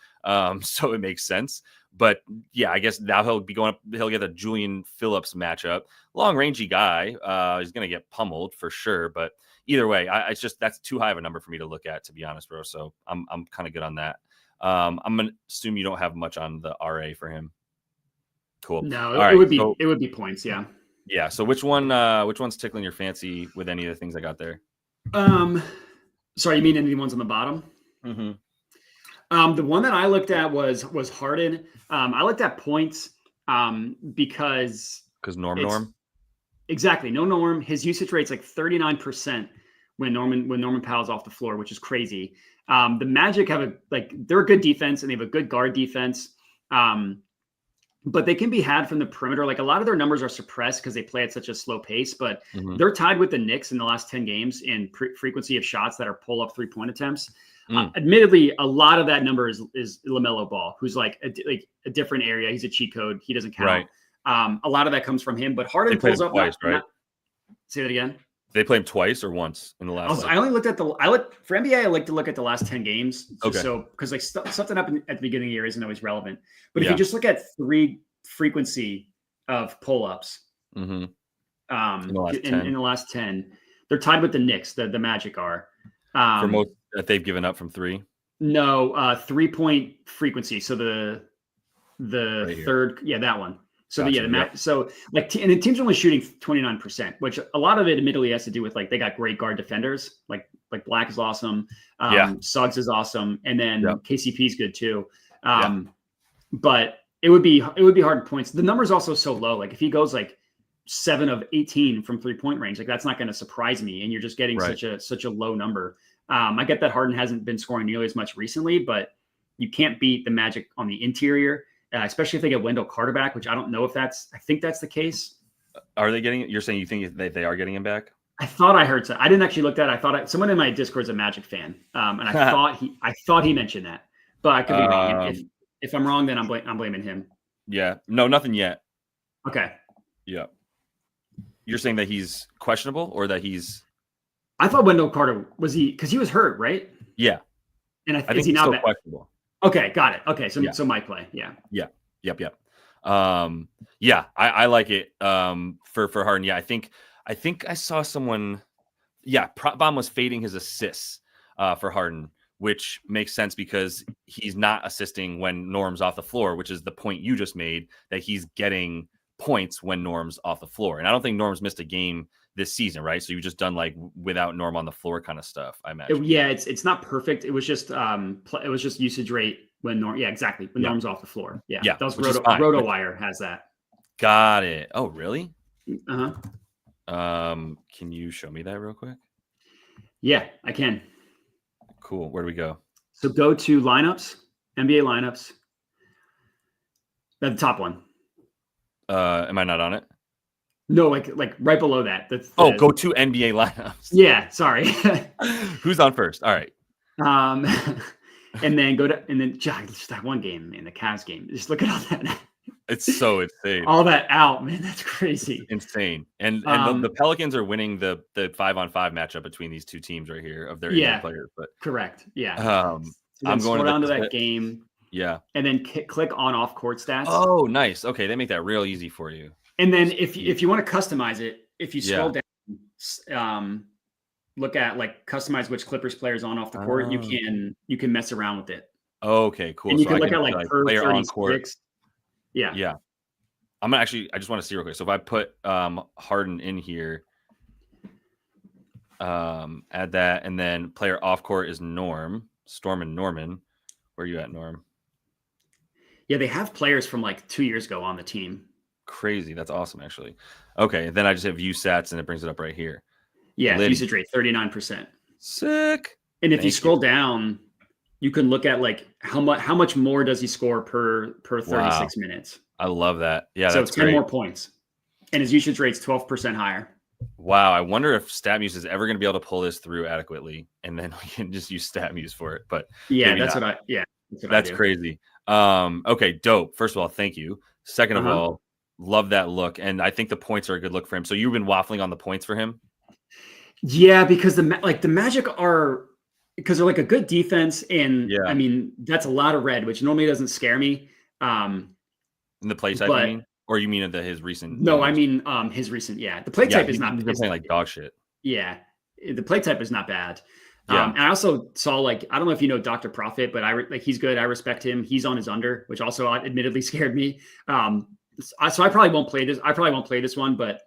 So it makes sense. But yeah, I guess now he'll be going up. He'll get a Julian Phillips matchup. Long rangey guy. He's going to get pummeled for sure. But either way, it's just that's too high of a number for me to look at, to be honest, bro. So I'm kind of good on that. I'm gonna assume you don't have much on the RA for him. Cool. No, it would be points. Yeah. Yeah. So which one's tickling your fancy with any of the things I got there? Sorry, you mean any ones on the bottom? Mm-hmm. The one that I looked at was Harden. I looked at points because Norm. Exactly. No Norm. His usage rate's like 39% when Norman Powell's off the floor, which is crazy. The Magic have they're a good defense and they have a good guard defense. But they can be had from the perimeter. Like a lot of their numbers are suppressed because they play at such a slow pace, but they're tied with the Knicks in the last 10 games in frequency of shots that are pull-up 3-point attempts. Admittedly, a lot of that number is LaMelo Ball, who's like a different area. He's a cheat code. He doesn't count. Right. A lot of that comes from him, but Harden pulls up twice, right? Say that again. They play him twice or once in the last. I only looked at for NBA. I like to look at the last 10 games. So because something up at the beginning of the year isn't always relevant. But if you just look at frequency of pull-ups in the last 10, they're tied with the Knicks. The Magic are for most that they've given up from three. No, 3-point frequency. So the right third, that one. So gotcha, so and the team's only shooting 29%, which a lot of it admittedly has to do with they got great guard defenders. Like Black is awesome. Suggs is awesome. And then KCP is good too. But it would be hard points. The number's also so low. Like if he goes 7 of 18 from 3-point range, that's not going to surprise me. And you're just getting such a low number. I get that Harden hasn't been scoring nearly as much recently, but you can't beat the Magic on the interior. Especially if they get Wendell Carter back, which I don't know I think that's the case. Are they getting, you're saying you think they are getting him back? I thought I heard so. I didn't actually look at it. Someone in my Discord is a Magic fan. And I thought he mentioned that, but I could be wrong. If I'm wrong, then I'm blaming him. Yeah. No, nothing yet. Okay. Yeah. You're saying that he's questionable or that I thought Wendell Carter because he was hurt, right? Yeah. And I think he's not still questionable. Okay, got it. Okay, so my play, Yep. I like it for Harden. Yeah, I think I saw someone. Yeah, Bomb was fading his assists for Harden, which makes sense because he's not assisting when Norm's off the floor, which is the point you just made, that he's getting points when Norm's off the floor. And I don't think Norm's missed a game this season, right? So you've just done without Norm on the floor kind of stuff, I imagine. It's not perfect. It was just usage rate when Norm. Yeah, exactly. When Norm's off the floor. Yeah. That was RotoWire has that. Got it. Oh, really? Uh-huh. Can you show me that real quick? Yeah, I can. Cool. Where do we go? So go to lineups, NBA lineups. The top one. Am I not on it? No, like right below that. Go to NBA lineups. Yeah, sorry. Who's on first? All right. And then just that one game, man, the Cavs game. Just look at all that. It's so insane. All that out, man. That's crazy. It's insane. And the Pelicans are winning the 5-on-5 matchup between these two teams right here of their players. But correct. Yeah. I'm going down to that game. Yeah. And then click on off court stats. Oh, nice. Okay, they make that real easy for you. And then if you want to customize it, if you scroll down, look at customize which Clippers players on off the court, you can mess around with it. Okay, cool. And you can look at per player 36. on court. Yeah. Yeah. I'm gonna I just want to see real quick. So if I put Harden in here, Add that, and then player off court is Storm and Norman. Where are you at, Norm? Yeah, they have players from like 2 years ago on the team. Crazy. That's awesome, actually. Okay, then I just have view stats, and it brings it up right here. Yeah, usage rate 39%. Sick. And if you scroll down, you can look at like how much more does he score per 36 minutes. I love that. Yeah, so that's it's 10 great. more points, and his usage rate's 12% higher. Wow, I wonder if StatMuse is ever going to be able to pull this through adequately, and then we can just use StatMuse for it. But yeah, that's crazy. Okay, dope. First of all, thank you. Second of all, love that look, and I think the points are a good look for him. So you've been waffling on the points for him? Yeah, because the Magic are, because they're like a good defense, and I mean that's a lot of red, which normally doesn't scare me. In the play type, you mean? Or you mean his recent? No, I mean his recent. Yeah, the play type is not. He's been playing like dog shit. Yeah, the play type is not bad. Yeah. And I also saw, like, I don't know if you know Dr. Profit, but he's good. I respect him. He's on his under, which also admittedly scared me. So I probably won't play this. I probably won't play this one, but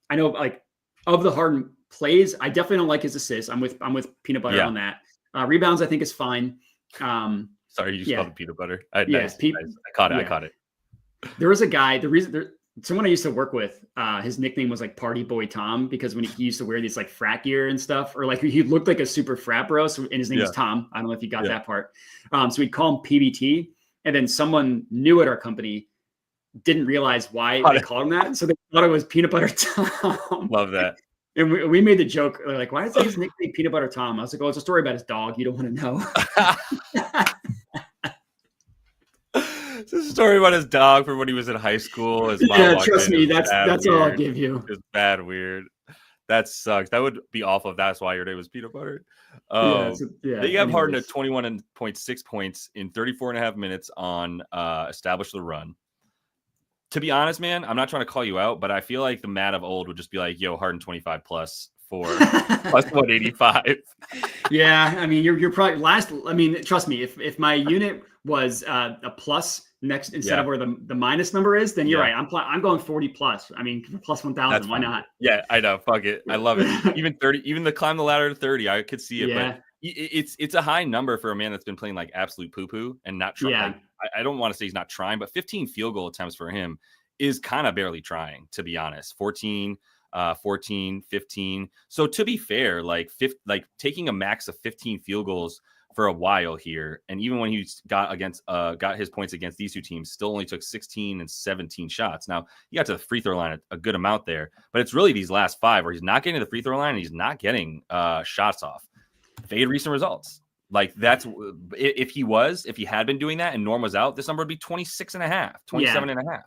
I know, like, of the Harden plays, I definitely don't like his assists. I'm with Peanut Butter on that. Rebounds, I think, is fine. Sorry, you just called it Peanut Butter. Nice. I caught it. I caught it. There was a guy. Someone I used to work with, his nickname was like Party Boy Tom, because when he used to wear these like frat gear and stuff, or like he looked like a super frat bro. So, and his name is Tom. I don't know if you got that part. So we'd call him PBT, and then someone new at our company didn't realize why they called him that, so they thought it was Peanut Butter Tom. Love that. And we made the joke, like, why is his nickname Peanut Butter Tom? I was like, oh, it's a story about his dog. You don't want to know. It's a story about his dog from when he was in high school. His mom trust me, that's all I'll give you. It's bad weird. That sucks. That would be awful if that's why your name was Peanut Butter. They have Harden at 21.6 points in 34.5 minutes on Establish the Run. To be honest, man, I'm not trying to call you out, but I feel like the Matt of old would just be like, yo, Harden 25 plus for plus 185. Yeah, I mean, you're probably last. I mean, trust me, if my unit was a plus next instead of where the minus number is, then you're right. I'm going 40 plus. I mean, plus 1,000. Why not? Yeah, I know. Fuck it. I love it. Even 30, even the climb the ladder to 30, I could see it. But it's a high number for a man that's been playing like absolute poo poo and not trying. Yeah. Like, I don't want to say he's not trying, but 15 field goal attempts for him is kind of barely trying, to be honest. 14, 15. So to be fair, like taking a max of 15 field goals for a while here, and even when he got his points against these two teams, still only took 16 and 17 shots. Now he got to the free throw line a good amount there, but it's really these last 5 where he's not getting to the free throw line and he's not getting shots off. Fade recent results. Like that's if he had been doing that and Norm was out, this number would be 26.5, 27.5.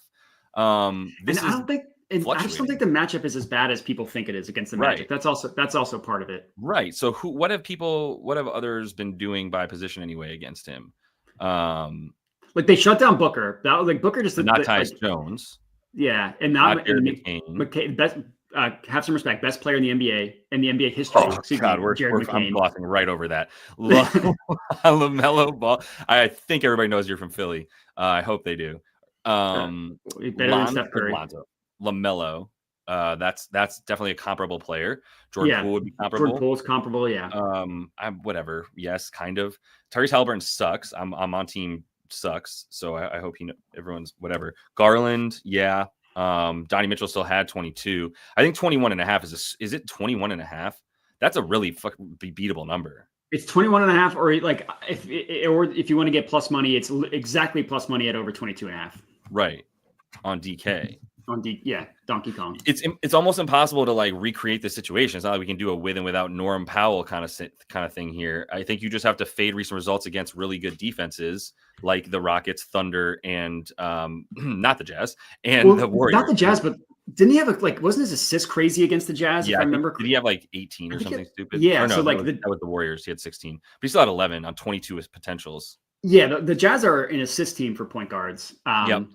I just don't think the matchup is as bad as people think it is against the Magic. That's also part of it. Right. So what have others been doing by position anyway against him? Like they shut down Booker. That was like Booker just not Tyus Jones. Yeah, and not McCain. Best have some respect. Best player in the NBA history. Oh God, I'm glossing right over that. LaMelo Ball. I think everybody knows you're from Philly. I hope they do. Better than Steph Curry. LaMelo. That's definitely a comparable player. Jordan Poole would be comparable. Jordan Poole's comparable, yeah. I'm whatever. Yes, kind of. Tyrese Halliburton sucks. I'm on team sucks. So I hope everyone's whatever. Garland, yeah. Donnie Mitchell still had 22. I think 21.5 is it 21.5? That's a really beatable number. It's 21.5, or like if you want to get plus money, it's exactly plus money at over 22.5. Right. On DK. Donkey Kong. It's almost impossible to like recreate the situation. It's not like we can do a with and without Norm Powell kind of thing here. I think you just have to fade recent results against really good defenses like the Rockets, Thunder, and not the Jazz and the Warriors. Not the Jazz, but didn't he have wasn't his assist crazy against the Jazz? Yeah, if I remember. Did he have like 18 or something stupid? Yeah, no, so that was the Warriors. He had 16, but he still had 11 on 22 as potentials. Yeah, the Jazz are an assist team for point guards. Yep.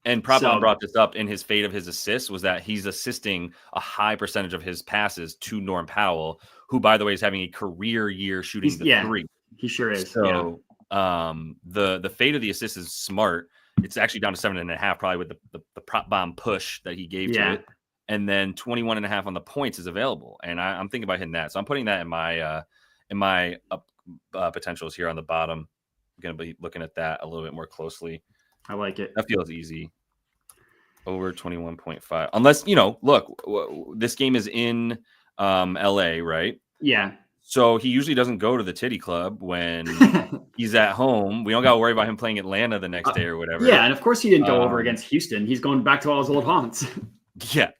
And Prabhan brought this up in his fate of his assists was that he's assisting a high percentage of his passes to Norm Powell, who, by the way, is having a career year shooting the 3. He sure is. So the fate of the assist is smart. It's actually down to 7.5, probably with the prop bomb push that he gave to it. and then 21.5 on the points is available. And I'm thinking about hitting that. So I'm putting that in my potentials here on the bottom. I'm going to be looking at that a little bit more closely. I like it. That feels easy. Over 21.5. Unless, look, this game is in LA, right? Yeah. So he usually doesn't go to the Titty Club when he's at home. We don't got to worry about him playing Atlanta the next day or whatever. Yeah, and of course he didn't go over against Houston. He's going back to all his old haunts. Yeah.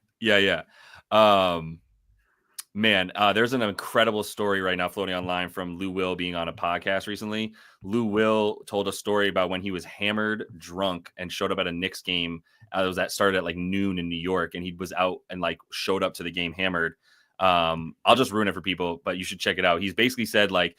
Man, there's an incredible story right now floating online from Lou Will being on a podcast recently. Lou Will told a story about when he was hammered, drunk, and showed up at a Knicks game. That started at like noon in New York, and he was out and like showed up to the game hammered. I'll just ruin it for people, but you should check it out. He's basically said like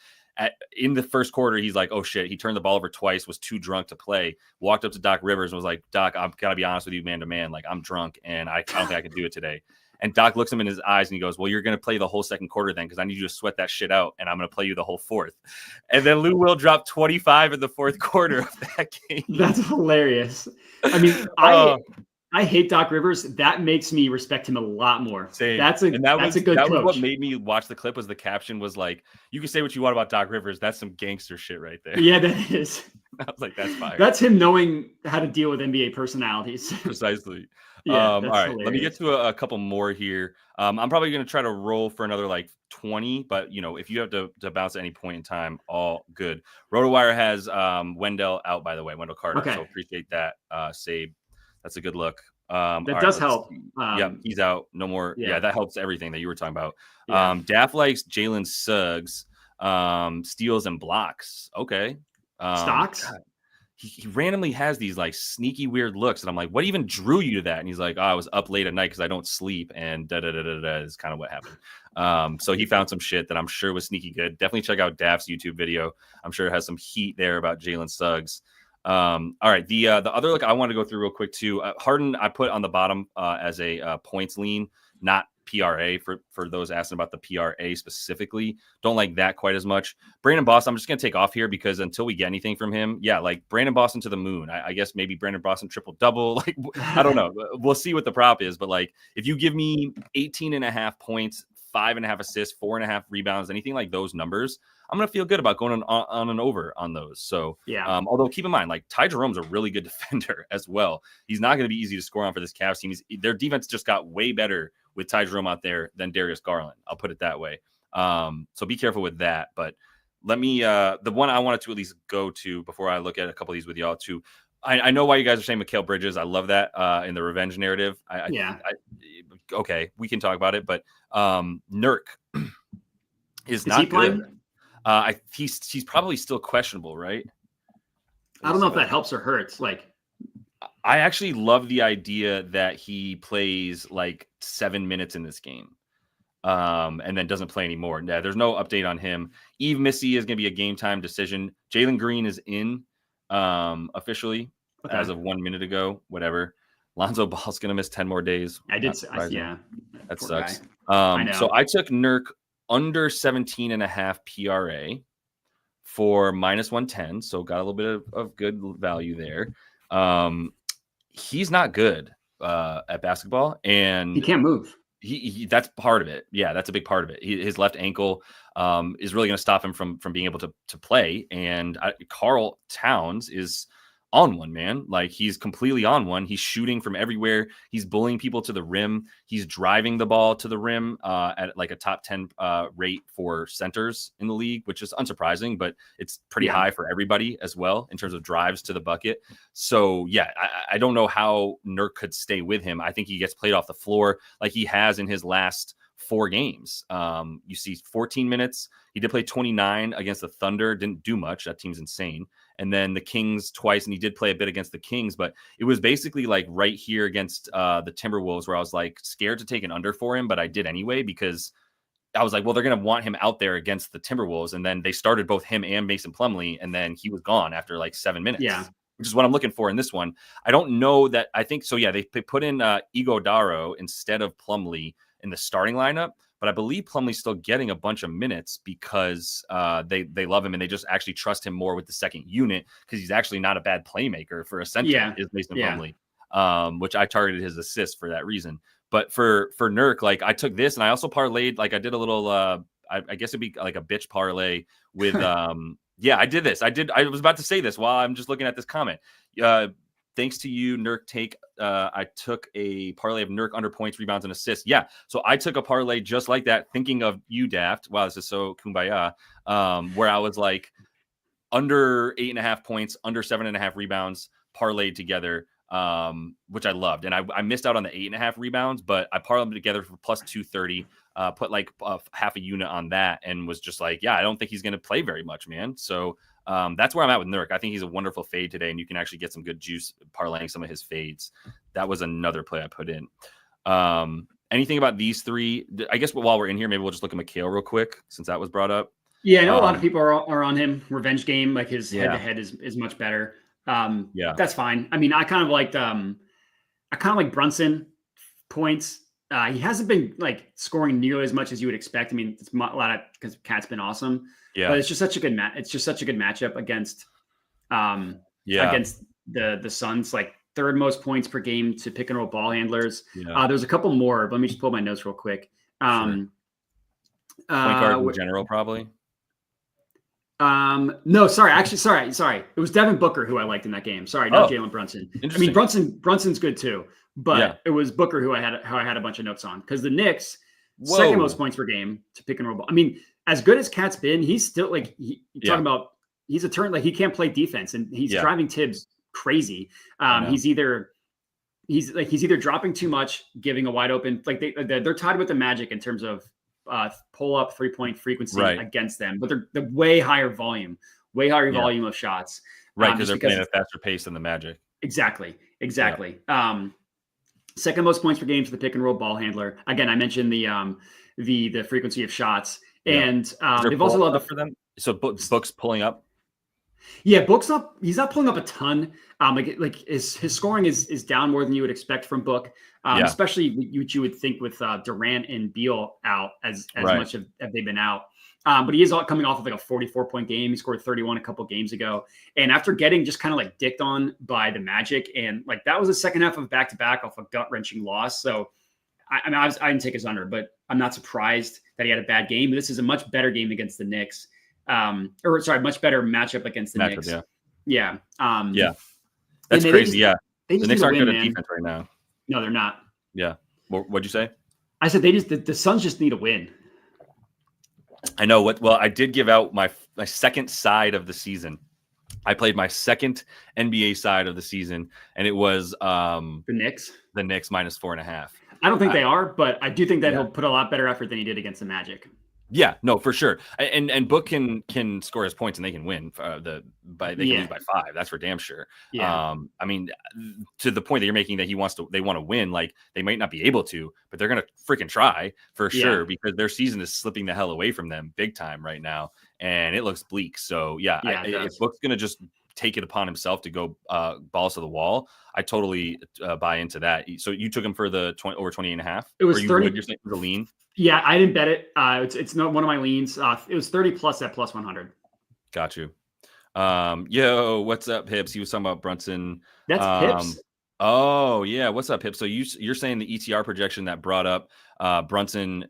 in the first quarter, he's like, oh shit, he turned the ball over twice, was too drunk to play, walked up to Doc Rivers and was like, Doc, I've got to be honest with you, man to man. Like, I'm drunk and I don't think I can do it today. And Doc looks him in his eyes and he goes, well, you're going to play the whole second quarter then, because I need you to sweat that shit out, and I'm going to play you the whole fourth. And then Lou Will dropped 25 in the fourth quarter of that game. That's hilarious. I mean, I hate Doc Rivers. That makes me respect him a lot more. Same. That's a good coach. Was what made me watch the clip. Was the caption was like, you can say what you want about Doc Rivers. That's some gangster shit right there. Yeah, that is. I was like, that's fire. That's him knowing how to deal with NBA personalities. Precisely. Yeah, all right, hilarious. Let me get to a couple more here. I'm probably going to try to roll for another like 20, but if you have to bounce at any point in time, all good. RotoWire has Wendell out, by the way, Wendell Carter. Okay. So appreciate that, Sabe. That's a good look. That does help. Yeah, he's out. No more. Yeah, that helps everything that you were talking about. Yeah. Daff likes Jalen Suggs, steals and blocks. Okay. Stocks? God. He randomly has these like sneaky weird looks, and I'm like, what even drew you to that? And he's like, I was up late at night because I don't sleep, and da is kind of what happened. So he found some shit that I'm sure was sneaky good. Definitely check out Daff's YouTube video. I'm sure it has some heat there about Jalen Suggs. All right, the other look I want to go through real quick too. Harden I put on the bottom as a points lean, not PRA for those asking about the PRA specifically. Don't like that quite as much. Brandon Boston, I'm just gonna take off here because until we get anything from him, like Brandon Boston to the moon. I guess maybe Brandon Boston triple double. Like I don't know. We'll see what the prop is, but like if you give me 18.5 points, 5.5 assists, 4.5 rebounds, anything like those numbers, I'm going to feel good about going on an over on those. So, yeah. Although keep in mind, like Ty Jerome's a really good defender as well. He's not going to be easy to score on for this Cavs team. Their defense just got way better with Ty Jerome out there than Darius Garland. I'll put it that way. So be careful with that. But let me, the one I wanted to at least go to before I look at a couple of these with y'all too. I know why you guys are saying Mikal Bridges. I love that in the revenge narrative. Okay, we can talk about it, but Nurk is not good. He's probably still questionable, right? I don't know if that helps or hurts. Like, I actually love the idea that he plays like 7 minutes in this game, and then doesn't play anymore. Yeah, there's no update on him. Eve Missy is going to be a game time decision. Jalen Green is in officially as of 1 minute ago. Whatever. Lonzo Ball's going to miss 10 more days. Yeah, that sucks. So I took Nurk under 17.5 PRA for -110. So got a little bit of good value there. He's not good at basketball, and he can't move. He that's part of it. Yeah, that's a big part of it. His left ankle is really going to stop him from being able to play. And Karl Towns is on one, man. Like he's completely on one. He's shooting from everywhere. He's bullying people to the rim. He's driving the ball to the rim at like a top 10 rate for centers in the league, which is unsurprising, but it's pretty high for everybody as well in terms of drives to the bucket. So yeah, I don't know how Nurk could stay with him. I think he gets played off the floor like he has in his last 4 games. You see 14 minutes. He did play 29 against the Thunder. Didn't do much. That team's insane. And then the Kings twice, and he did play a bit against the Kings, but it was basically like right here against the Timberwolves where I was like scared to take an under for him, but I did anyway because I was like, well, they're going to want him out there against the Timberwolves. And then they started both him and Mason Plumlee, and then he was gone after like 7 minutes. Yeah. Which is what I'm looking for in this one. I don't know that. I think so. Yeah, they put in Iguodaro instead of Plumlee in the starting lineup, but I believe Plumlee's still getting a bunch of minutes because they love him and they just actually trust him more with the second unit because he's actually not a bad playmaker for a center. Is Mason Plumlee, which I targeted his assists for that reason. But for Nurk, like I took this and I also parlayed, like I did a little, I guess it'd be like a bitch parlay with, yeah, I did this. I was about to say this while I'm just looking at this comment. Thanks to you, Nurk I took a parlay of Nurk under points, rebounds, and assists. Yeah. So I took a parlay just like that, thinking of you, Daft. Wow, this is so kumbaya. Where I was like under 8.5 points, under 7.5 rebounds, parlayed together, which I loved. And I missed out on the 8.5 rebounds, but I parlayed them together for plus 230. Put like half a unit on that and was just like, yeah, I don't think he's going to play very much, man. So that's where I'm at with Nurk. I think he's a wonderful fade today, and you can actually get some good juice parlaying some of his fades. That was another play I put in. Anything about these three? I guess while we're in here, maybe we'll just look at McHale real quick since that was brought up. Yeah, I know a lot of people are on him. Revenge game, like his Yeah. head-to-head is much better. Yeah. That's fine. I mean, I kind of like Brunson points. He hasn't been like scoring nearly as much as you would expect. I mean, it's a lot of because Cat's been awesome. Yeah. But it's just such a good It's just such a good matchup against against the Suns. Like third most points per game to pick and roll ball handlers. Yeah. There's a couple more. But let me just pull my notes real quick. Sure. Point guard in general, probably. No, sorry. It was Devin Booker who I liked in that game. Sorry, not Jalen Brunson. I mean, Brunson's good too, but it was Booker who I had a bunch of notes on because the Knicks second most points per game to pick and roll ball. I mean, as good as Cat's been, he's still like talking about he's a turn like he can't play defense and he's driving Tibbs crazy. He's either dropping too much, giving a wide open like they're tied with the Magic in terms of pull up 3-point frequency against them, but they're way higher volume of shots. Right, because they're playing at a faster pace than the Magic. Exactly. Yeah. Second most points per game to the pick and roll ball handler. Again, I mentioned the frequency of shots, and they've also allowed for them. So Book's pulling up. Yeah, Book's not. He's not pulling up a ton. Like his scoring is down more than you would expect from Book. Especially what you would think with Durant and Beal out as much have they been out. But he is coming off of like a 44-point game. He scored 31 a couple games ago. And after getting just kind of like dicked on by the Magic, and like that was the second half of back-to-back off a gut-wrenching loss. So I didn't take his under, but I'm not surprised that he had a bad game. This is a much better game against the Knicks. Much better matchup against the Knicks. Yeah. That's crazy. The Knicks aren't good at defense right now. No, they're not. Yeah. What'd you say? I said the Suns just need a win. I know what. Well, I did give out my second side of the season. I played my second NBA side of the season, and it was the Knicks. The Knicks minus 4.5. I don't think they are, but I do think that he'll put a lot better effort than he did against the Magic. Yeah, no, for sure. And Book can score his points and they can win lose by 5. That's for damn sure. Yeah. I mean, to the point that you're making that they want to win, like they might not be able to, but they're gonna freaking try for sure because their season is slipping the hell away from them big time right now, and it looks bleak. So if Book's gonna just take it upon himself to go balls to the wall, I totally buy into that. So you took him for the over 20.5. It was 30. You're saying the lean. Yeah, I didn't bet it. It's not one of my leans. It was 30 plus at plus 100. Got you. Yo, what's up, Hips? He was talking about Brunson. That's Hips. Oh yeah, what's up, Hips? So you're saying the ETR projection that brought up Brunson,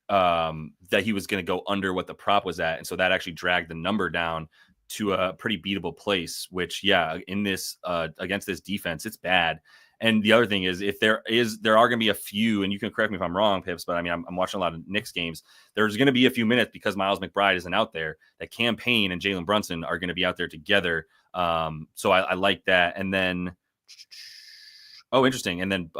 that he was going to go under what the prop was at, and so that actually dragged the number down to a pretty beatable place. Which in this against this defense, it's bad. And the other thing is, if there are going to be a few, and you can correct me if I'm wrong, Pips, but I mean, I'm watching a lot of Knicks games. There's going to be a few minutes because Miles McBride isn't out there that Cam Payne and Jalen Brunson are going to be out there together. So I like that. And then, interesting. And then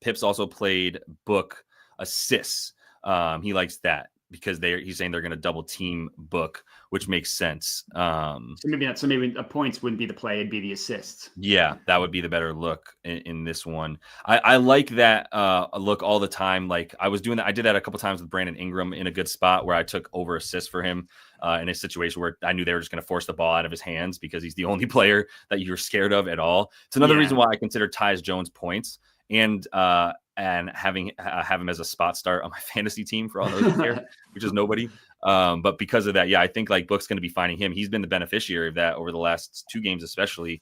Pips also played Book assists. He likes that because he's saying they're going to double team Book, which makes sense. So maybe the points wouldn't be the play; it'd be the assists. Yeah, that would be the better look in this one. I like that look all the time. Like I was doing that. I did that a couple times with Brandon Ingram in a good spot where I took over assists for him in a situation where I knew they were just going to force the ball out of his hands because he's the only player that you're scared of at all. It's another reason why I consider Tyus Jones points and have him as a spot start on my fantasy team for all those who care, which is nobody. But because of that, I think like Book's going to be finding him. He's been the beneficiary of that over the last 2 games, especially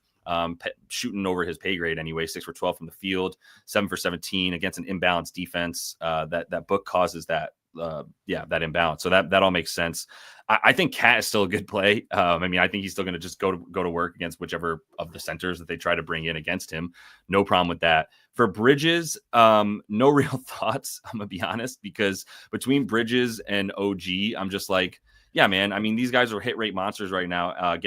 shooting over his pay grade anyway. 6 for 12 from the field, 7 for 17 against an imbalanced defense. That book causes that. That imbalance. So that all makes sense. I think Cat is still a good play. I mean, I think he's still going to just go to work against whichever of the centers that they try to bring in against him. No problem with that. For Bridges, no real thoughts. I'm gonna be honest, because between Bridges and OG, I'm just like, yeah, man. I mean, these guys are hit rate monsters right now.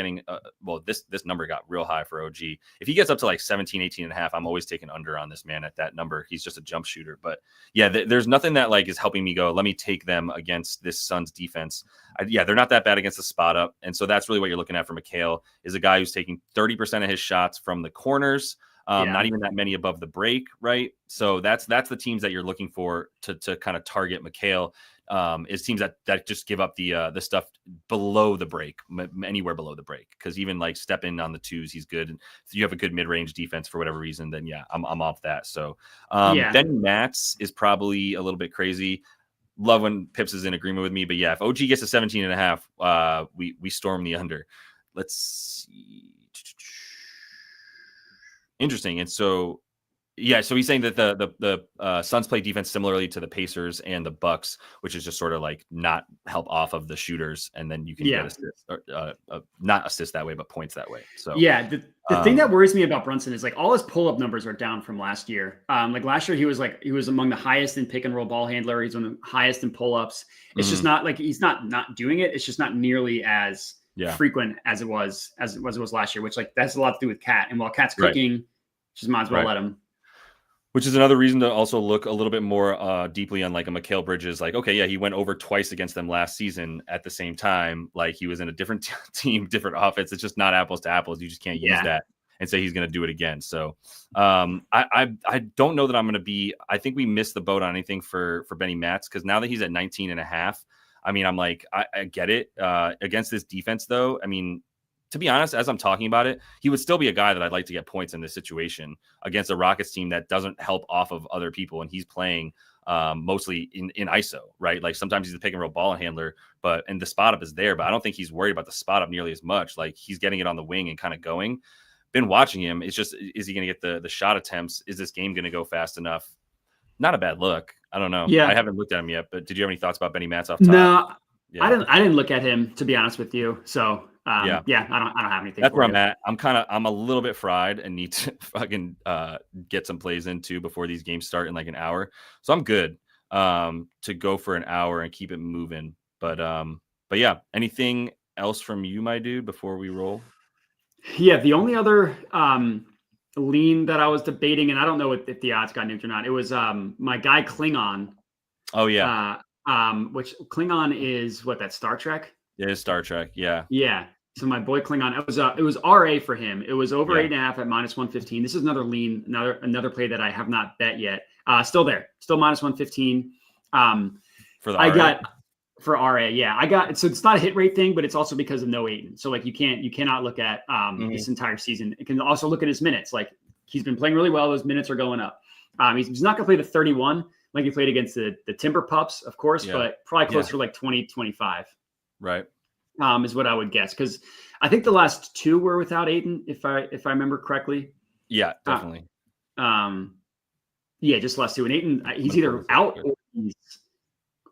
This number got real high for OG. If he gets up to like 17, 18 and a half, I'm always taking under on this man at that number. He's just a jump shooter. But yeah, there's nothing that like is helping me go, let me take them against this Suns defense. They're not that bad against the spot up. And so that's really what you're looking at for Mikal, is a guy who's taking 30% of his shots from the corners. Not even that many above the break, right? So that's the teams that you're looking for to kind of target Mikal. Is teams that just give up the stuff below the break, anywhere below the break. Because even like stepping on the twos, he's good. And if you have a good mid-range defense for whatever reason, then I'm off that. So Ben Matz is probably a little bit crazy. Love when Pips is in agreement with me, but yeah, if OG gets to 17 and a half, we storm the under. Let's see. Interesting. And so so he's saying that the Suns play defense similarly to the Pacers and the Bucks, which is just sort of like not help off of the shooters, and then you can get assists, not assists that way, but points that way. So the thing that worries me about Brunson is like all his pull-up numbers are down from last year. Like last year, he was among the highest in pick and roll ball handler. He's one of the highest in pull-ups. It's just not like he's not doing it. It's just not nearly as frequent as it was last year. Which like that's a lot to do with Cat. And while Cat's cooking, just might as well let him. Which is another reason to also look a little bit more deeply on like a Mikal Bridges. Like, okay, yeah, he went over twice against them last season at the same time. Like he was in a different team, different offense. It's just not apples to apples. You just can't use that and say he's going to do it again. So I don't know that I'm going to be. I think we missed the boat on anything for Benny Matz, because now that he's at 19 and a half, I mean, I'm like, I get it. Against this defense, though, I mean, to be honest, as I'm talking about it, he would still be a guy that I'd like to get points in this situation against a Rockets team that doesn't help off of other people. And he's playing mostly in ISO, right? Like sometimes he's a pick and roll ball handler, and the spot up is there, but I don't think he's worried about the spot up nearly as much. Like he's getting it on the wing and kind of going. Been watching him. It's just, is he going to get the shot attempts? Is this game going to go fast enough? Not a bad look. I don't know. Yeah. I haven't looked at him yet, but did you have any thoughts about Benny Matz off top? No, I didn't look at him, to be honest with you. So I don't have anything. That's where I'm at. I'm a little bit fried and need to fucking get some plays in too before these games start in like an hour. So I'm good to go for an hour and keep it moving. But yeah, anything else from you, my dude, before we roll? Yeah, the only other lean that I was debating, and I don't know if the odds got nuked or not, it was my guy Klingon. Oh yeah. Which Klingon is what, that Star Trek? It is Star Trek. Yeah. Yeah. So my boy Klingon, it was RA for him. It was over 8.5 at -115. This is another lean, another play that I have not bet yet. Still there, still -115. For the for RA, yeah. I got, so it's not a hit rate thing, but it's also because of no Ayton. So like you cannot look at this entire season. It can also look at his minutes. Like he's been playing really well. Those minutes are going up. He's not going to play the 31 like he played against the Timber Pups, of course, but probably closer to like 20, 25. Right. Is what I would guess, because I think the last two were without Ayton, if I remember correctly. Yeah, definitely. Just last two. And Ayton, he's either out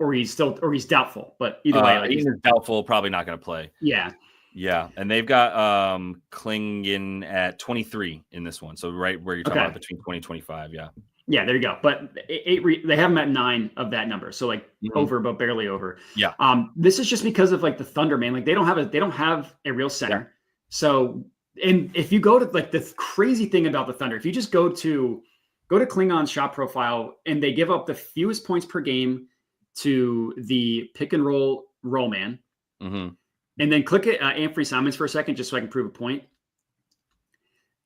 or he's doubtful. But either way, like Ayton is doubtful, probably not going to play. Yeah. Yeah, and they've got Klingon at 23 in this one, so right where you're talking about between 20 and 25. Yeah. Yeah, there you go. But they have him at 9 of that number, so like over, but barely over. Yeah. This is just because of like the Thunder, man. Like they don't have a real center. Yeah. So, and if you go to like the crazy thing about the Thunder, if you just go to Klingon's shot profile, and they give up the fewest points per game to the pick and roll man, and then click it Anthony Simons for a second, just so I can prove a point.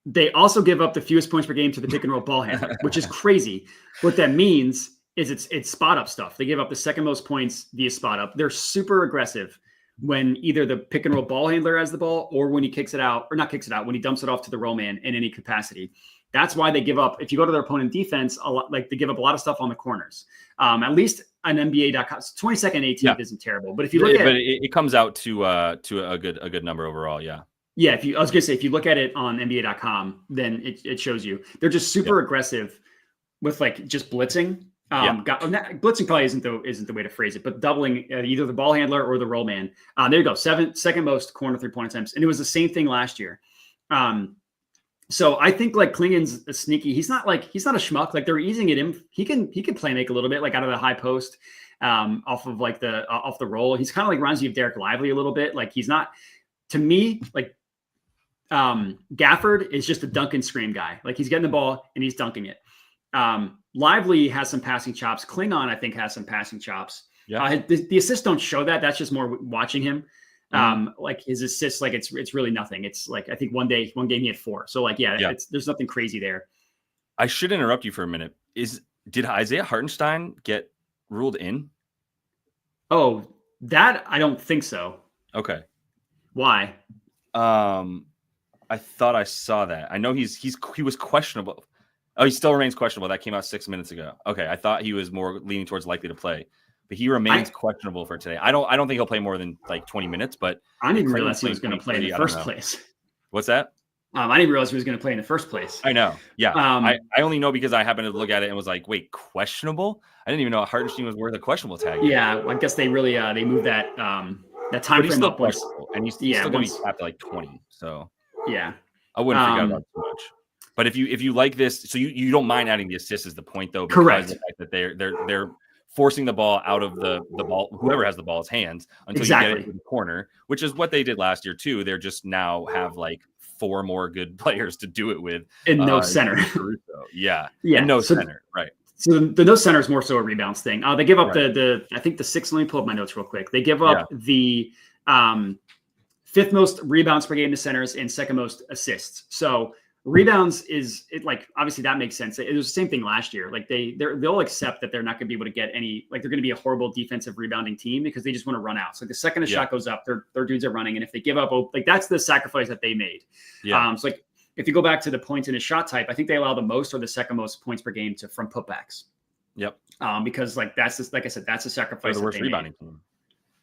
They also give up the fewest points per game to the pick and roll ball handler, which is crazy. What that means is it's spot up stuff. They give up the second most points via spot up. They're super aggressive when either the pick and roll ball handler has the ball, or when he kicks it out, or not kicks it out, when he dumps it off to the roll man in any capacity. That's why they give up, if you go to their opponent defense, a lot, like they give up a lot of stuff on the corners. At least on NBA.com, 22nd 18th isn't terrible. But if you look at it comes out to a good number overall. Yeah. Yeah, I was gonna say, if you look at it on NBA.com, then it shows you they're just super aggressive with like just blitzing. Blitzing probably isn't the way to phrase it, but doubling either the ball handler or the roll man. There you go, second most corner 3-point attempts, and it was the same thing last year. So I think like Klingen's a sneaky. He's not a schmuck. Like they're easing it in. He can play make a little bit like out of the high post, off of like off the roll. He's kind of like reminds you of Derek Lively a little bit. Like he's not, to me, like Gafford is just a dunk and scream guy. Like he's getting the ball and he's dunking it. Lively has some passing chops. Klingon, I think, has some passing chops. Yeah. The assists don't show that. That's just more watching him. Like his assists, like it's really nothing. It's like, I think one game he had 4. So like, there's nothing crazy there. I should interrupt you for a minute. Did Isaiah Hartenstein get ruled in? Oh, that I don't think so. Okay. Why? I thought I saw that. I know he was questionable. Oh, he still remains questionable. That came out 6 minutes ago. Okay, I thought he was more leaning towards likely to play, but he remains questionable for today. I don't think he'll play more than like 20 minutes. But I didn't even realize he was going to play in the first place. What's that? I didn't realize he was going to play in the first place. I know. Yeah, I only know because I happened to look at it and was like, wait, questionable? I didn't even know Hartenstein was worth a questionable tag. Yeah, I guess they really they moved that time frame up. And he's still going to be capped at like 20. So yeah, I wouldn't forget about it too much. But if you like this, so you don't mind adding the assist is the point though, because correct. The fact that they're forcing the ball out of the ball, whoever has the ball's hands until you get it to the corner, which is what they did last year too. They're just now have like 4 more good players to do it with, and no center. Yeah, and no center, right? So the no center is more so a rebounds thing. They give up the I think the 6th. Let me pull up my notes real quick. They give up the 5th most rebounds per game to centers and 2nd most assists. So rebounds like obviously that makes sense. It was the same thing last year. Like they'll accept that they're not going to be able to get any, like they're going to be a horrible defensive rebounding team because they just want to run out. So the second a shot goes up, their dudes are running, and if they give up, like that's the sacrifice that they made. So like if you go back to the points in his shot type, I think they allow the most or the 2nd most points per game from putbacks. Yep. Because like that's just, like I said, that's a sacrifice. The worst rebounding team.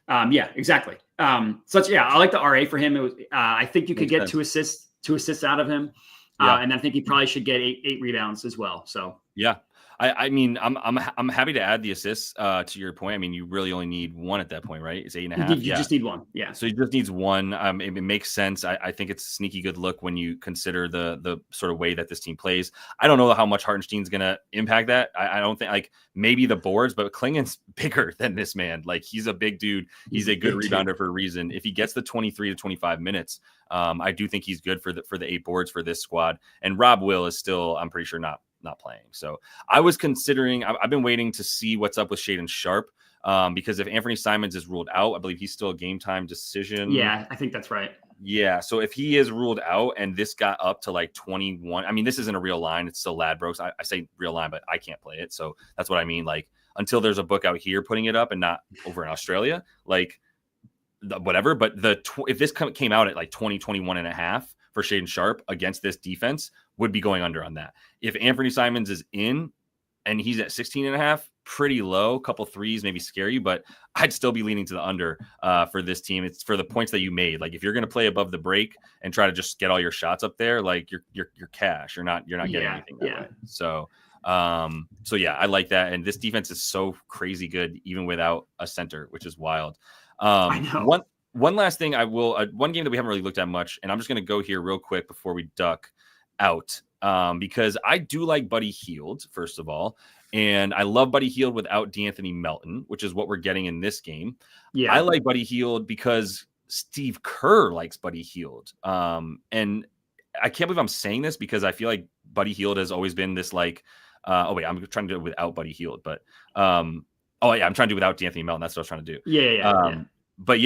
Yeah, exactly. I like the RA for him. It was, I think you could get 2 assists out of him. And I think he probably should get 8 rebounds as well. So yeah, I mean, I'm happy to add the assists to your point. I mean, you really only need 1 at that point, right? It's 8.5. You just need 1. Yeah. So he just needs 1. It makes sense. I think it's a sneaky good look when you consider the sort of way that this team plays. I don't know how much Hartenstein's going to impact that. I don't think, like, maybe the boards, but Klingen's bigger than this man. Like, he's a big dude. He's a good rebounder for a reason. If he gets the 23 to 25 minutes, I do think he's good for the 8 boards for this squad. And Rob Will is still, I'm pretty sure, not playing. So I was considering, I've been waiting to see what's up with Shaedon Sharpe, because if Anthony Simons is ruled out, I believe he's still a game time decision. Yeah, I think that's right. Yeah. So if he is ruled out and this got up to like 21, I mean, this isn't a real line. It's still Ladbrokes. I say real line, but I can't play it. So that's what I mean. Like until there's a book out here putting it up and not over in Australia, like whatever. But if this came out at like 21.5 for Shaedon Sharpe against this defense, would be going under on that. If Anthony Simons is in and he's at 16.5, pretty low, couple threes, maybe scary, but I'd still be leaning to the under for this team. It's for the points that you made. Like if you're going to play above the break and try to just get all your shots up there, like you're cash. You're not getting anything that way. So yeah, I like that. And this defense is so crazy good, even without a center, which is wild. I know. One last thing one game that we haven't really looked at much, and I'm just going to go here real quick before we duck out, because I do like Buddy Hield, first of all, and I love Buddy Hield without D'Anthony Melton, which is what we're getting in this game. Yeah, I like Buddy Hield because Steve Kerr likes Buddy Hield, and I can't believe I'm saying this because I feel like Buddy Hield has always been this like, I'm trying to do it without Buddy Hield, but I'm trying to do it without D'Anthony Melton. That's what I was trying to do. Yeah. But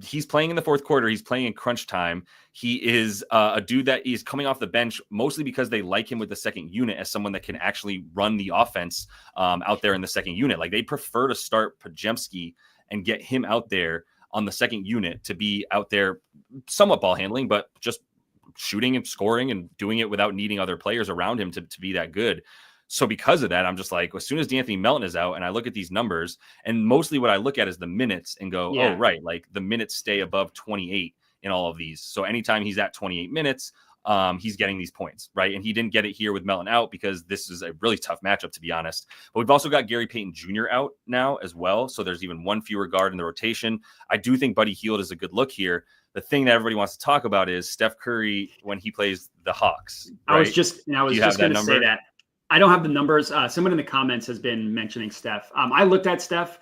he's playing in the 4th quarter. He's playing in crunch time. He is a dude that is coming off the bench mostly because they like him with the 2nd unit as someone that can actually run the offense out there in the 2nd unit. Like they prefer to start Podziemski and get him out there on the 2nd unit to be out there somewhat ball handling, but just shooting and scoring and doing it without needing other players around him to be that good. So because of that, I'm just like, as soon as D'Anthony Melton is out and I look at these numbers, and mostly what I look at is the minutes and go, oh, right, like the minutes stay above 28 in all of these. So anytime he's at 28 minutes, he's getting these points, right? And he didn't get it here with Melton out because this is a really tough matchup, to be honest. But we've also got Gary Payton Jr. out now as well. So there's even one fewer guard in the rotation. I do think Buddy Hield is a good look here. The thing that everybody wants to talk about is Steph Curry when he plays the Hawks. Right? I was just going to say that. I don't have the numbers. Someone in the comments has been mentioning Steph. I looked at Steph.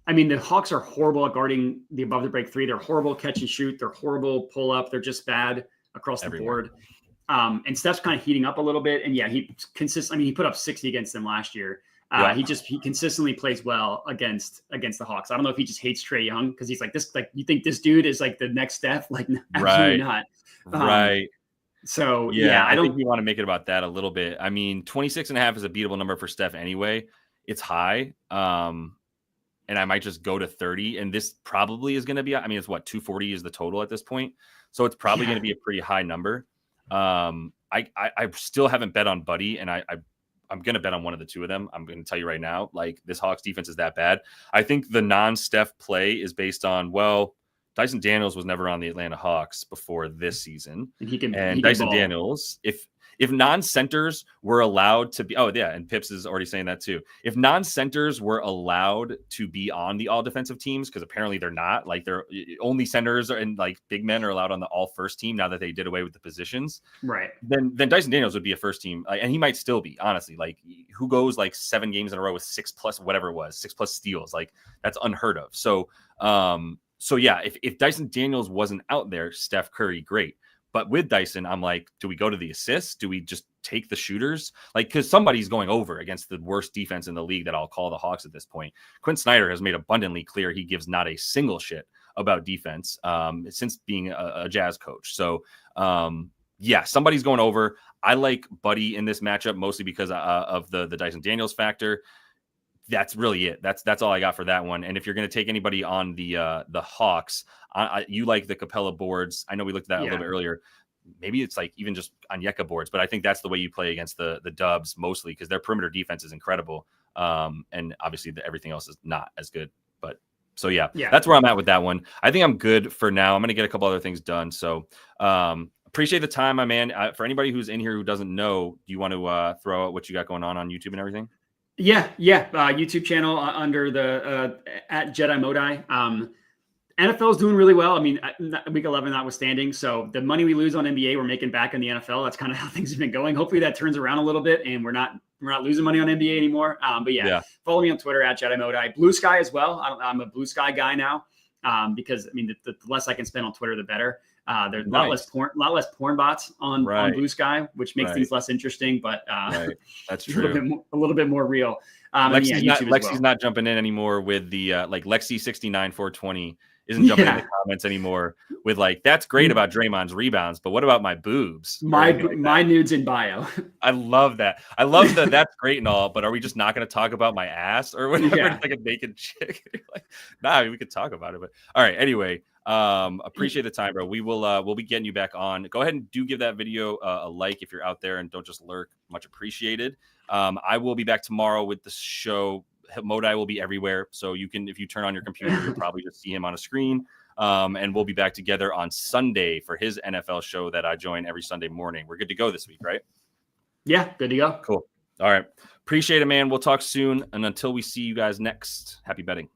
I mean, the Hawks are horrible at guarding the above the break three. They're horrible catch and shoot. They're horrible pull up. They're just bad across the board. And Steph's kind of heating up a little bit. And yeah, he put up 60 against them last year. He consistently plays well against the Hawks. I don't know if he just hates Trae Young because he's like this. Like, you think this dude is like the next Steph? Like, absolutely not. Right. So yeah, I think we want to make it about that a little bit. I mean, 26.5 is a beatable number for Steph anyway. It's high. And I might just go to 30. And this probably is going to be, I mean, it's what, 240 is the total at this point. So it's probably going to be a pretty high number. I still haven't bet on Buddy, and I'm going to bet on one of the two of them. I'm going to tell you right now, like, this Hawks defense is that bad. I think the non-Steph play is based on, well, Dyson Daniels was never on the Atlanta Hawks before this season. And Dyson Daniels, if non-centers were allowed to be, and Pips is already saying that too. If non-centers were allowed to be on the all defensive teams, because apparently they're not, like, they're only centers and like big men are allowed on the all first team now that they did away with the positions. Right. Then Dyson Daniels would be a first team. And he might still be, honestly. Like, who goes like 7 games in a row with 6+ steals? Like, that's unheard of. So yeah, if Dyson Daniels wasn't out there, Steph Curry, great. But with Dyson, I'm like, do we go to the assists? Do we just take the shooters? Like, because somebody's going over against the worst defense in the league that I'll call the Hawks at this point. Quinn Snyder has made abundantly clear he gives not a single shit about defense since being a Jazz coach. So, yeah, somebody's going over. I like Buddy in this matchup mostly because of the Dyson Daniels factor. That's really it. That's all I got for that one. And if you're going to take anybody on the Hawks, you like the Capela boards. I know we looked at that a little bit earlier. Maybe it's like even just Onyeka boards, but I think that's the way you play against the Dubs mostly because their perimeter defense is incredible. And obviously everything else is not as good. But so yeah, that's where I'm at with that one. I think I'm good for now. I'm going to get a couple other things done. So appreciate the time, my man. For anybody who's in here who doesn't know, do you want to throw out what you got going on YouTube and everything? Yeah. YouTube channel under the at Jedi Modi. NFL is doing really well. I mean, week 11 notwithstanding. So the money we lose on NBA, we're making back in the NFL. That's kind of how things have been going. Hopefully that turns around a little bit and we're not losing money on NBA anymore. But follow me on Twitter at Jedi Modi. Blue Sky as well. I'm a Blue Sky guy now because I mean the less I can spend on Twitter, the better. There's a lot less porn bots on Blue Sky, which makes things less interesting, but that's true. A little bit more real. Lexi's not jumping in anymore with the like Lexi 69420 isn't jumping in the comments anymore with like, that's great about Draymond's rebounds, but what about my boobs? My nudes in bio. I love that. I love that. That's great and all, but are we just not going to talk about my ass or whatever? It's like a naked chick. Like, nah, we could talk about it, but all right. Anyway, appreciate the time, bro. We'll be getting you back on. Go ahead and do give that video a like if you're out there and don't just lurk. Much appreciated. I will be back tomorrow with the show. Modi will be everywhere. So you can, if you turn on your computer, you'll probably just see him on a screen. And we'll be back together on Sunday for his NFL show that I join every Sunday morning. We're good to go this week, right? Yeah, good to go. Cool. All right. Appreciate it, man. We'll talk soon. And until we see you guys next, happy betting.